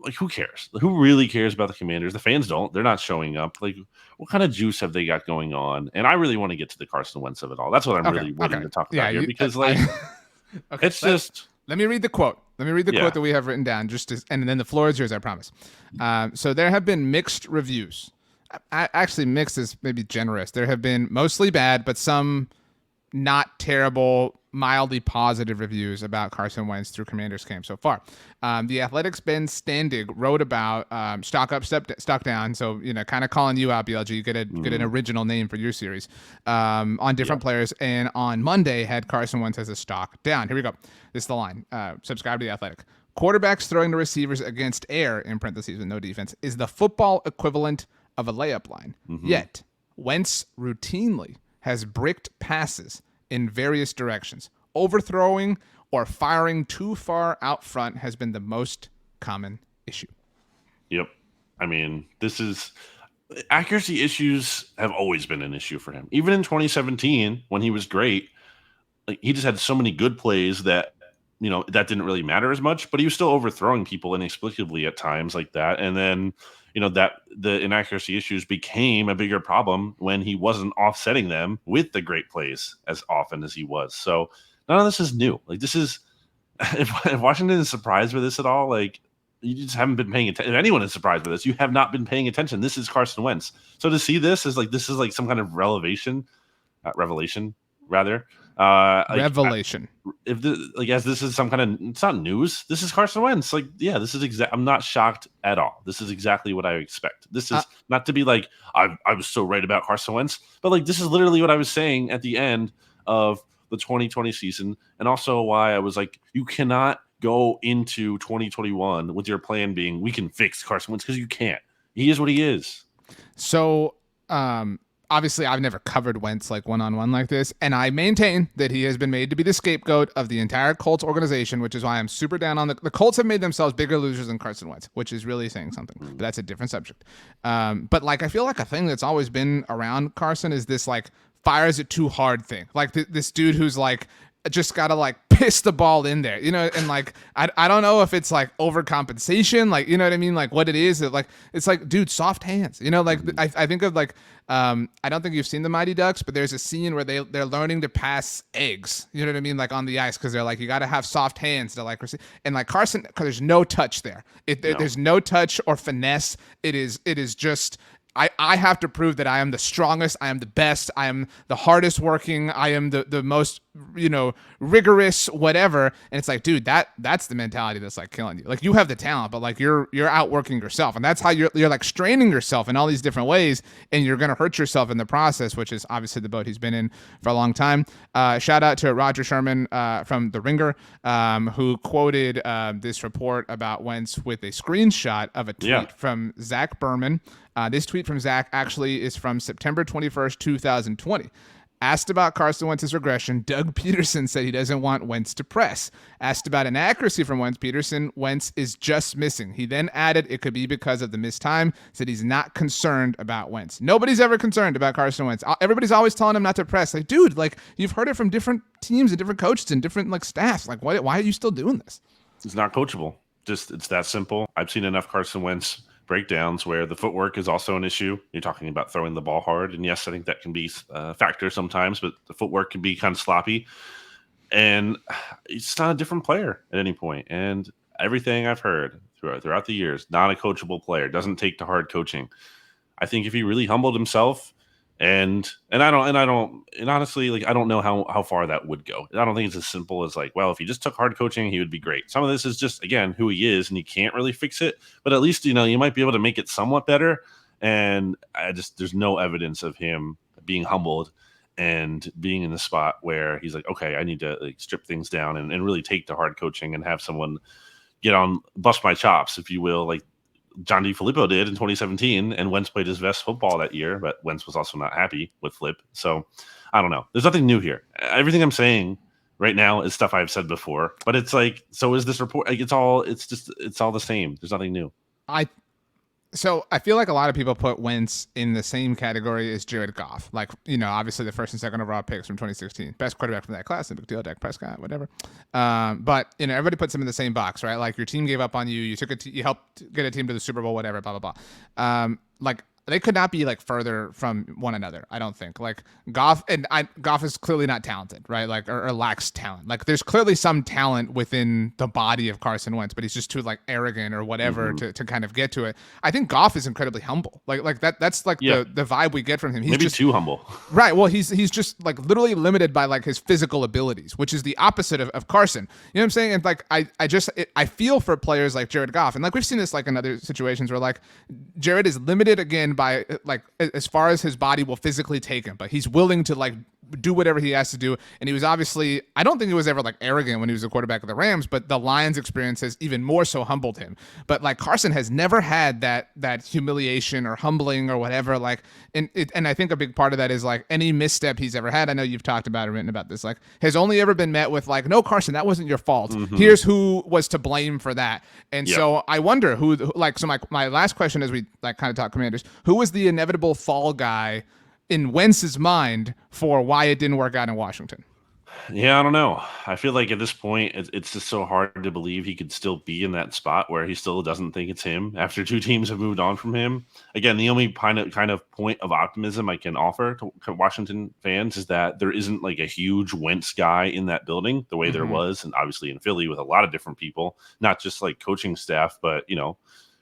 like who cares? Who really cares about the Commanders? The fans don't. They're not showing up. Like, what kind of juice have they got going on? And I really want to get to the Carson Wentz of it all. That's what I'm really waiting to talk about here because, like, okay, it's just. Let me read the quote. Let me read the quote that we have written down, and then the floor is yours. I promise. So there have been mixed reviews. Actually, mixed is maybe generous. There have been mostly bad, but some not terrible, mildly positive reviews about Carson Wentz through Commanders camp so far. The Athletic's Ben Standig wrote about stock up, stock down. So, kind of calling you out, BLG. Get an original name for your series on different players. And on Monday had Carson Wentz as a stock down. Here we go. This is the line. Subscribe to The Athletic. Quarterbacks throwing to receivers against air, in parentheses with no defense, is the football equivalent of a layup line. Yet, Wentz routinely has bricked passes in various directions. Overthrowing or firing too far out front has been the most common issue. Yep. I mean, accuracy issues have always been an issue for him. Even in 2017, when he was great, like he just had so many good plays that, that didn't really matter as much, but he was still overthrowing people inexplicably at times like that. And then, that the inaccuracy issues became a bigger problem when he wasn't offsetting them with the great plays as often as he was. So none of this is new. Like this is, if Washington is surprised with this at all, like you just haven't been paying attention. If anyone is surprised with this, you have not been paying attention. This is Carson Wentz. So to see this is like some kind of revelation rather. Revelation. As this is some kind of, it's not news. This is Carson Wentz. Like, yeah, this is I'm not shocked at all. This is exactly what I expect. This is not to be like I was so right about Carson Wentz, but like this is literally what I was saying at the end of the 2020 season, and also why I was like, you cannot go into 2021 with your plan being we can fix Carson Wentz because you can't. He is what he is. So, obviously, I've never covered Wentz like one-on-one like this, and I maintain that he has been made to be the scapegoat of the entire Colts organization, which is why I'm super down on the Colts have made themselves bigger losers than Carson Wentz, which is really saying something, but that's a different subject. But like, I feel like a thing that's always been around Carson is this like fires it too hard thing. Like this dude who's like, just gotta like piss the ball in there, and like I don't know if it's like overcompensation, like you know what I mean, like what it is, like it's like, dude, soft hands, like I think of like I don't think you've seen the Mighty Ducks, but there's a scene where they're learning to pass eggs, you know what I mean, like on the ice, because they're like, you got to have soft hands to like receive, and like Carson, because there's no touch there, there's no touch or finesse, it is just I have to prove that I am the strongest, I am the best, I am the hardest working, I am the most rigorous, whatever. And it's like, dude, that's the mentality that's like killing you. Like, you have the talent, but like you're outworking yourself, and that's how you're like straining yourself in all these different ways, and you're gonna hurt yourself in the process, which is obviously the boat he's been in for a long time. Shout out to Roger Sherman from The Ringer, who quoted this report about Wentz with a screenshot of a tweet from Zach Berman. This tweet from Zach actually is from September 21st, 2020. Asked about Carson Wentz's regression, Doug Peterson said he doesn't want Wentz to press. Asked about inaccuracy from Peterson, Wentz is just missing. He then added it could be because of the missed time, said he's not concerned about Wentz. Nobody's ever concerned about Carson Wentz. Everybody's always telling him not to press. Like, dude, like, you've heard it from different teams and different coaches and different like staffs. Like, why are you still doing this? It's not coachable. Just, it's that simple. I've seen enough Carson Wentz breakdowns where the footwork is also an issue. You're talking about throwing the ball hard, and yes, I think that can be a factor sometimes, but the footwork can be kind of sloppy, and it's not a different player at any point. And everything I've heard throughout the years, not a coachable player, doesn't take to hard coaching. I think if he really humbled himself, and honestly, like, I don't know how far that would go. I don't think it's as simple as like, well, if he just took hard coaching, he would be great. Some of this is just, again, who he is, and you can't really fix it, but at least, you might be able to make it somewhat better. And there's no evidence of him being humbled and being in the spot where he's like, okay, I need to like strip things down and really take to hard coaching and have someone bust my chops, if you will, like John DeFilippo did in 2017, and Wentz played his best football that year, but Wentz was also not happy with Flip. So I don't know. There's nothing new here. Everything I'm saying right now is stuff I've said before, but it's like, so is this report? Like, it's all the same. There's nothing new. So I feel like a lot of people put Wentz in the same category as Jared Goff. Like, obviously the first and second overall picks from 2016. Best quarterback from that class, no big deal, Dak Prescott, whatever. But, everybody puts him in the same box, right? Like, your team gave up on you. You helped get a team to the Super Bowl, whatever, blah, blah, blah. Like, they could not be like further from one another, I don't think. Like, Goff is clearly not talented, right? Like, or lacks talent. Like, there's clearly some talent within the body of Carson Wentz, but he's just too like arrogant or whatever to kind of get to it. I think Goff is incredibly humble. Like that's like the vibe we get from him. He's maybe just too humble. Right. Well, he's just like literally limited by like his physical abilities, which is the opposite of Carson. You know what I'm saying? And like I feel for players like Jared Goff, and like we've seen this like in other situations where like Jared is limited again by like as far as his body will physically take him, but he's willing to like do whatever he has to do. And he was obviously, I don't think he was ever like arrogant when he was a quarterback of the Rams, but the Lions experience has even more so humbled him. But like Carson has never had that humiliation or humbling or whatever. Like, and I think a big part of that is like any misstep he's ever had. I know you've talked about and written about this, like has only ever been met with like, no, Carson, that wasn't your fault. Mm-hmm. Here's who was to blame for that. And so I wonder who like, so my last question as we like kind of talk Commanders, who was the inevitable fall guy in Wentz's mind for why it didn't work out in Washington? Yeah, I don't know. I feel like at this point, it's just so hard to believe he could still be in that spot where he still doesn't think it's him after two teams have moved on from him. Again, the only kind of point of optimism I can offer to Washington fans is that there isn't like a huge Wentz guy in that building the way there was, and obviously in Philly with a lot of different people, not just like coaching staff, but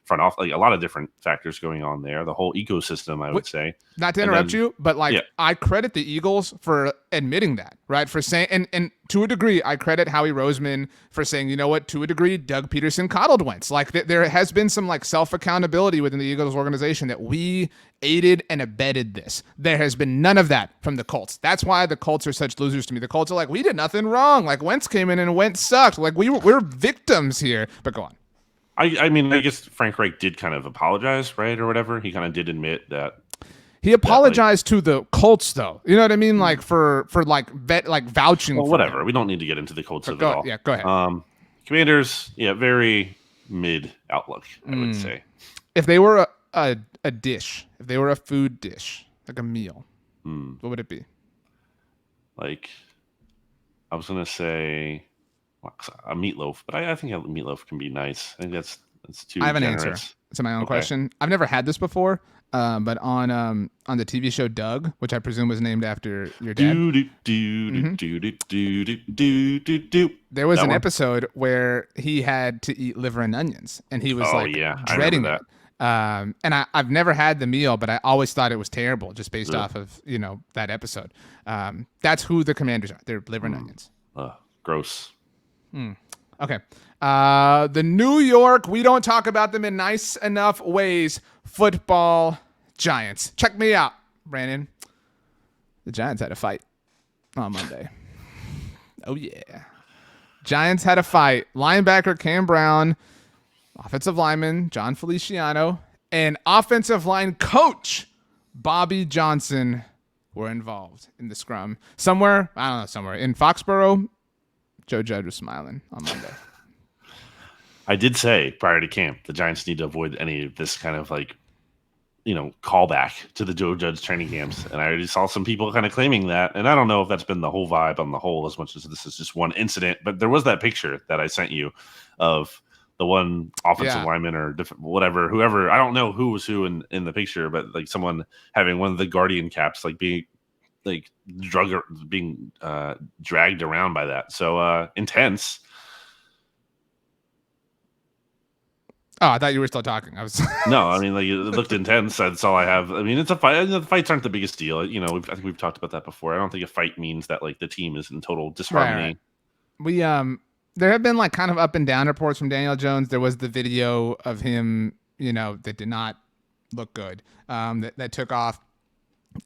front off, like a lot of different factors going on there. The whole ecosystem, I would say. Not to interrupt you, but like I credit the Eagles for admitting that, right? For saying, and to a degree, I credit Howie Roseman for saying, you know what? To a degree, Doug Peterson coddled Wentz. Like there has been some like self accountability within the Eagles organization that we aided and abetted this. There has been none of that from the Colts. That's why the Colts are such losers to me. The Colts are like, we did nothing wrong. Like Wentz came in and Wentz sucked. Like we're victims here. But go on. I mean, I guess Frank Reich did kind of apologize, right, or whatever. He kind of did admit that. He apologized to the Colts, though. You know what I mean? Like for like vouching. Well, for whatever. him. We don't need to get into the Colts at all. Yeah, go ahead. Commanders, very mid outlook, I would say. If they were a dish, if they were a food dish, like a meal, what would it be? Like, I was gonna say a meatloaf, but I think a meatloaf can be nice. I think that's too I have an generous. answer to my own question. I've never had this before, but on the TV show Doug, which I presume was named after your dad, there was an episode where he had to eat liver and onions, and he was dreading that. And I've never had the meal, but I always thought it was terrible just based Ugh. off of, that episode. That's who the Commanders are. They're liver and onions. Gross. Okay. The New York, we don't talk about them in nice enough ways. Football Giants. Check me out, Brandon. The Giants had a fight on Monday. Oh, yeah. Giants had a fight. Linebacker Cam Brown, offensive lineman John Feliciano, and offensive line coach Bobby Johnson were involved in the scrum. Somewhere in Foxborough, Joe Judge was smiling on Monday. I did say prior to camp, the Giants need to avoid any of this kind of callback to the Joe Judge training camps. And I already saw some people kind of claiming that. And I don't know if that's been the whole vibe on the whole as much as this is just one incident. But there was that picture that I sent you of the one offensive lineman or whoever. I don't know who was who in the picture, but like someone having one of the Guardian caps, like being like dragged around by that. So intense. Oh, I thought you were still talking. I was No, I mean, like it looked intense. That's all I have. I mean, it's a fight. The fights aren't the biggest deal. I think we've talked about that before. I don't think a fight means that like the team is in total disharmony. Right. We there have been like kind of up and down reports from Daniel Jones. There was the video of him, that did not look good. That took off.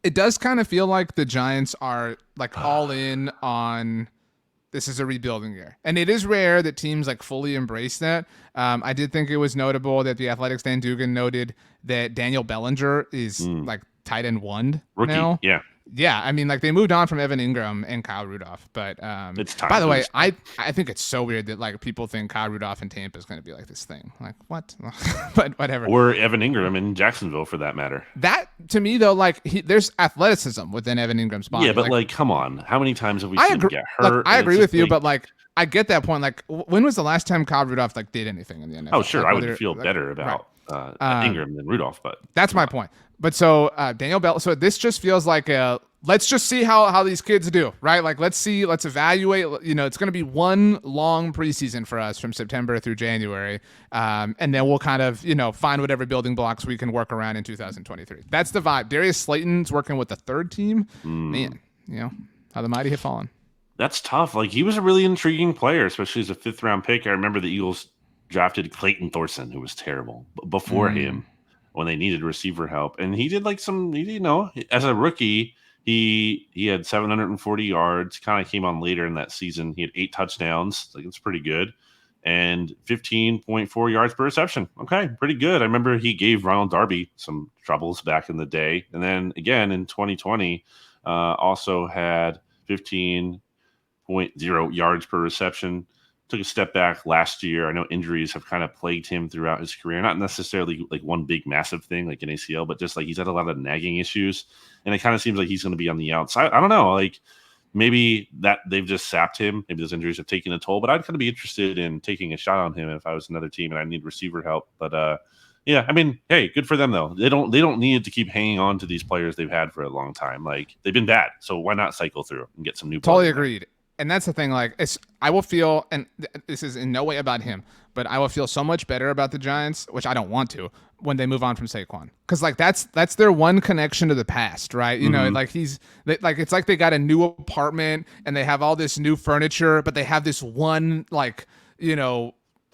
It does kind of feel like the Giants are like all in on this is a rebuilding year. And it is rare that teams like fully embrace that. I did think it was notable that the Athletics Dan Dugan noted that Daniel Bellinger is like tight end 1 rookie now. Yeah. Yeah, I mean, like they moved on from Evan Ingram and Kyle Rudolph, but It's time. by the way, I think it's so weird that like people think Kyle Rudolph in Tampa is going to be like this thing. Like what? But whatever. Or Evan Ingram in Jacksonville for that matter. That to me though, like there's athleticism within Evan Ingram's body. Yeah, but like come on, how many times have we seen him get hurt? Look, I agree with you, but like I get that point. Like when was the last time Kyle Rudolph like did anything in the NFL? Oh sure, like, I would feel better about Ingram than Rudolph, but that's my point. But so Daniel Bell. So this just feels like let's just see how these kids do, right? Like let's evaluate. It's going to be one long preseason for us from September through January, and then we'll kind of find whatever building blocks we can work around in 2023. That's the vibe. Darius Slayton's working with the third team. Man, how the mighty have fallen. That's tough. Like he was a really intriguing player, especially as a 5th round pick. I remember the Eagles drafted Clayton Thorson, who was terrible before him when they needed receiver help. And he did like as a rookie, he had 740 yards, kind of came on later in that season. He had 8 touchdowns. Like it's pretty good. And 15.4 yards per reception. Okay, pretty good. I remember he gave Ronald Darby some troubles back in the day. And then again in 2020, also had 15.0 yards per reception. Took a step back last year. I know injuries have kind of plagued him throughout his career. Not necessarily like one big massive thing like an ACL, but just like he's had a lot of nagging issues. And it kind of seems like he's going to be on the outside. I don't know. Like maybe that they've just sapped him. Maybe those injuries have taken a toll. But I'd kind of be interested in taking a shot on him if I was another team and I need receiver help. But yeah, I mean, hey, good for them though. They don't need to keep hanging on to these players they've had for a long time. Like they've been bad, so why not cycle through and get some new? Totally agreed. And that's the thing, like, I will feel, and this is in no way about him, but I will feel so much better about the Giants, which I don't want to, when they move on from Saquon. Because, like, that's their one connection to the past, right? Like, it's like they got a new apartment, and they have all this new furniture, but they have this one, like,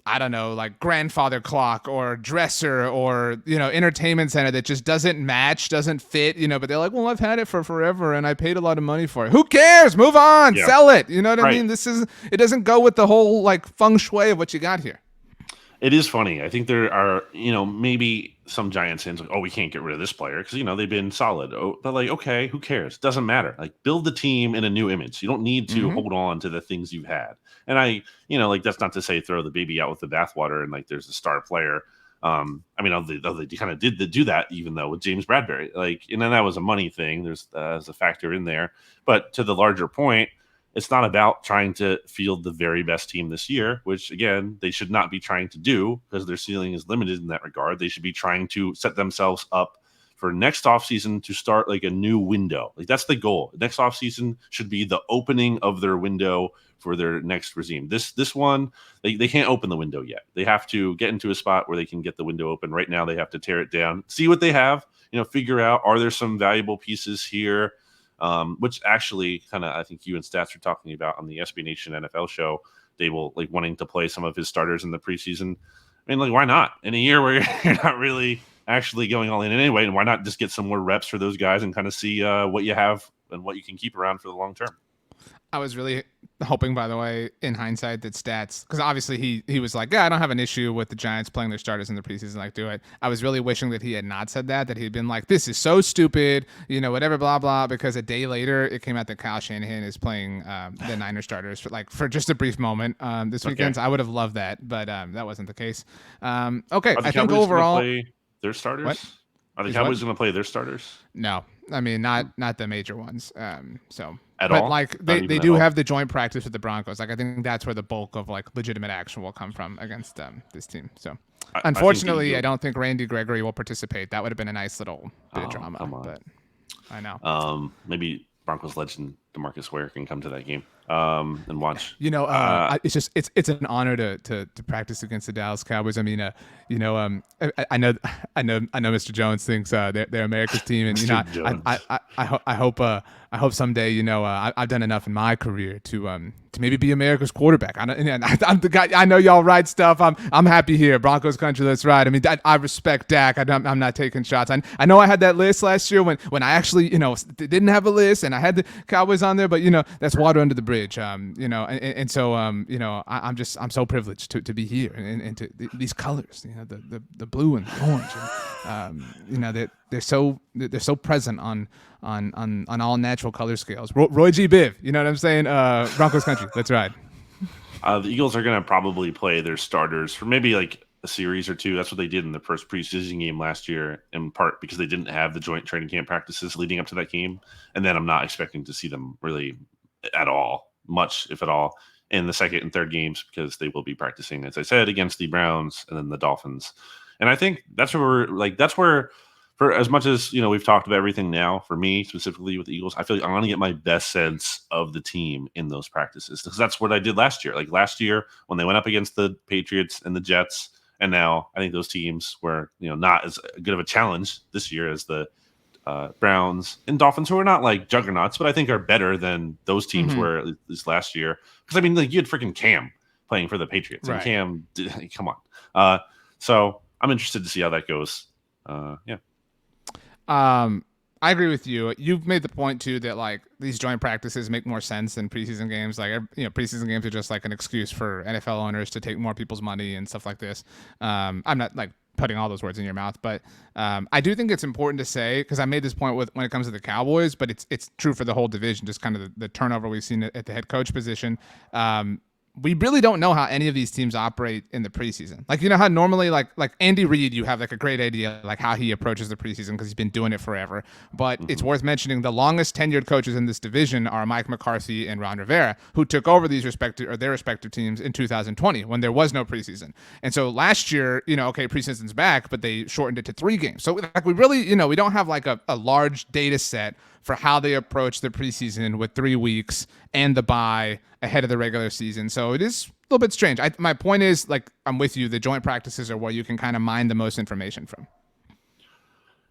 I don't know, like grandfather clock or dresser or, entertainment center that just doesn't match, doesn't fit, but they're like, well, I've had it for forever and I paid a lot of money for it. Who cares? Move on, sell it. You know what I mean? It doesn't go with the whole like feng shui of what you got here. It is funny. I think there are, maybe some Giants fans like, oh, we can't get rid of this player because, they've been solid. Oh, but like, okay, who cares? Doesn't matter. Like build the team in a new image. You don't need to hold on to the things you've had. And like, that's not to say throw the baby out with the bathwater and like there's a star player. I mean, they kind of did do that even though with James Bradbury, like, and then that was a money thing. There's a factor in there. But to the larger point, it's not about trying to field the very best team this year, which, again, they should not be trying to do because their ceiling is limited in that regard. They should be trying to set themselves up for next offseason to start like a new window. Like that's the goal. Next offseason should be the opening of their window for their next regime. This one, they can't open the window yet. They have to get into a spot where they can get the window open. Right now, they have to tear it down, see what they have, figure out, are there some valuable pieces here? Which actually kind of, I think you and Stats were talking about on the SB Nation NFL show. They will like wanting to play some of his starters in the preseason. I mean, like, why not? In a year where you're not really actually going all in anyway, and why not just get some more reps for those guys and kind of see what you have and what you can keep around for the long term? I was really hoping, by the way, in hindsight, that Stats, because obviously he was like, yeah, I don't have an issue with the Giants playing their starters in the preseason, like, do it. I was really wishing that he had not said that he'd been like, this is so stupid, whatever, blah, blah, because a day later, it came out that Kyle Shanahan is playing the Niners starters for just a brief moment this weekend. So I would have loved that, but that wasn't the case. Okay, I think overall... play their starters? What? Are the Cowboys going to play their starters? No. I mean, not the major ones. At all? Like they do have the joint practice with the Broncos. Like I think that's where the bulk of like legitimate action will come from against this team. So unfortunately, I don't think Randy Gregory will participate. That would have been a nice little bit of drama. Come on. But I know. Maybe Broncos legend DeMarcus Ware can come to that game and watch. It's an honor to practice against the Dallas Cowboys. I mean, I know Mr. Jones thinks they're America's team, and I hope someday I've done enough in my career to maybe be America's quarterback. I'm the guy. I know y'all write stuff. I'm happy here, Broncos country. Let's ride. I mean, I respect Dak. I'm not taking shots. I know I had that list last year when I actually didn't have a list and I had the Cowboys on there, but that's water under the bridge. I'm so privileged to be here and to these colors, the blue and the orange. They're so present on all natural color scales. Roy G. Biv, you know what I'm saying? Broncos country, let's ride. The Eagles are going to probably play their starters for maybe like a series or two. That's what they did in the first preseason game last year, in part because they didn't have the joint training camp practices leading up to that game. And then I'm not expecting to see them really at all, much if at all, in the second and third games because they will be practicing, as I said, against the Browns and then the Dolphins. And I think that's where for as much as we've talked about everything now, for me specifically with the Eagles, I feel like I'm going to get my best sense of the team in those practices because that's what I did last year. Like last year when they went up against the Patriots and the Jets, and now I think those teams were not as good of a challenge this year as the Browns and Dolphins, who are not like juggernauts, but I think are better than those teams were at least last year. Because I mean, like you had freaking Cam playing for the Patriots, right. And Cam, come on. So I'm interested to see how that goes. Yeah. I agree with you. You've made the point too that like these joint practices make more sense than preseason games. Like preseason games are just like an excuse for NFL owners to take more people's money and stuff like this. I'm not like putting all those words in your mouth, but I do think it's important to say, because I made this point when it comes to the Cowboys, but it's true for the whole division. Just kind of the turnover we've seen at the head coach position. We really don't know how any of these teams operate in the preseason. Like, how normally like Andy Reid, you have like a great idea like how he approaches the preseason because he's been doing it forever. But it's worth mentioning the longest tenured coaches in this division are Mike McCarthy and Ron Rivera, who took over their respective teams in 2020 when there was no preseason. And so last year, preseason's back, but they shortened it to 3 games. So like we really, we don't have like a large data set for how they approach the preseason with 3 weeks and the bye ahead of the regular season. So it is a little bit strange. My point is, like, I'm with you. The joint practices are where you can kind of mine the most information from.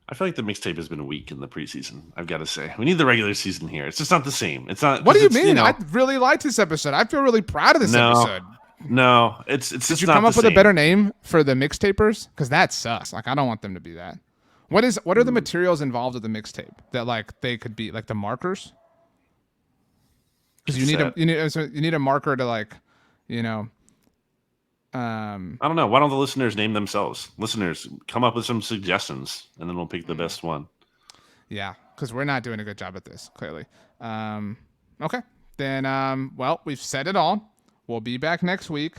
I feel like the mixtape has been weak in the preseason. I've got to say, we need the regular season here. It's just not the same. It's not. What do you mean? I really liked this episode. I feel really proud of this episode. No, it's just not the same. Did you come up with a better name for the mixtapers? Because that sucks. Like, I don't want them to be that. What are the materials involved with the mixtape that like they could be like the markers? Because you need a marker to like, I don't know. Why don't the listeners name themselves? Listeners, come up with some suggestions, and then we'll pick the best one. Yeah, because we're not doing a good job at this, clearly. Okay, then. Well, we've said it all. We'll be back next week.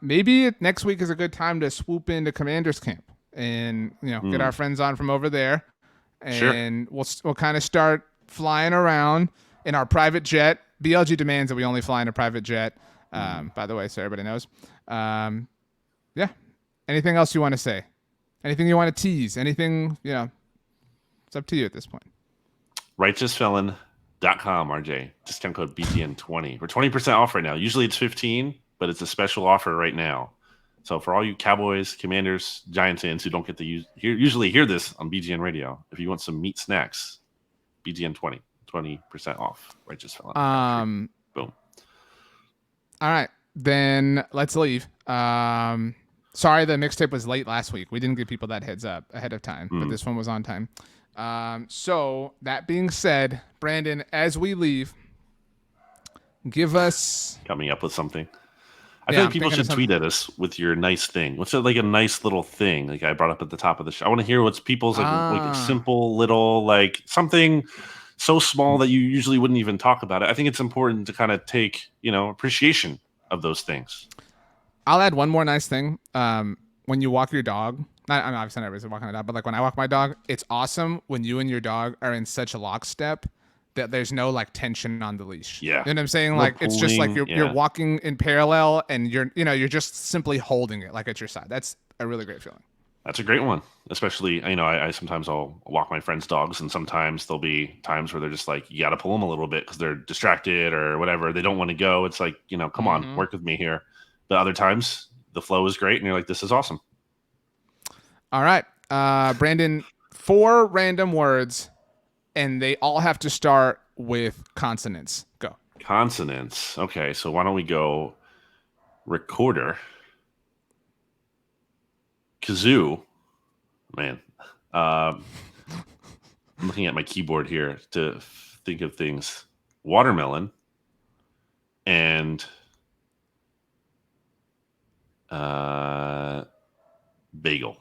Maybe next week is a good time to swoop into Commander's Camp and get our friends on from over there, and we'll kind of start flying around in our private jet. BLG demands that we only fly in a private jet, by the way, so everybody knows. Yeah. Anything else you want to say? Anything you want to tease? Anything, It's up to you at this point. RighteousFelon.com, RJ. Discount code BTN20. We're 20% off right now. Usually it's 15, but it's a special offer right now. So for all you Cowboys, Commanders, Giants fans who don't get to usually hear this on BGN Radio, if you want some meat snacks, BGN20, 20% off. Righteous Felon. Boom. All right, then let's leave. Sorry, the mixtape was late last week. We didn't give people that heads up ahead of time, but this one was on time. So that being said, Brandon, as we leave, give us coming up with something. I feel like people should tweet at us with your nice thing. What's like a nice little thing like I brought up at the top of the show? I want to hear what's people's like a simple little like something so small that you usually wouldn't even talk about it. I think it's important to kind of take, appreciation of those things. I'll add one more nice thing. When you walk your dog, I'm obviously not everybody's walking a dog, but like when I walk my dog, it's awesome when you and your dog are in such a lockstep that there's no like tension on the leash. Yeah. You know what I'm saying? Like it's just like you're walking in parallel and you're just simply holding it like at your side. That's a really great feeling. That's a great one. Especially, I sometimes I'll walk my friends' dogs and sometimes there'll be times where they're just like, you got to pull them a little bit because they're distracted or whatever. They don't want to go. It's like, come on, work with me here. The other times the flow is great and you're like, this is awesome. All right. Brandon, 4 random words and they all have to start with consonants. Go. Consonants. Okay, so why don't we go recorder, kazoo. Man, I'm looking at my keyboard here to think of things. Watermelon and bagel.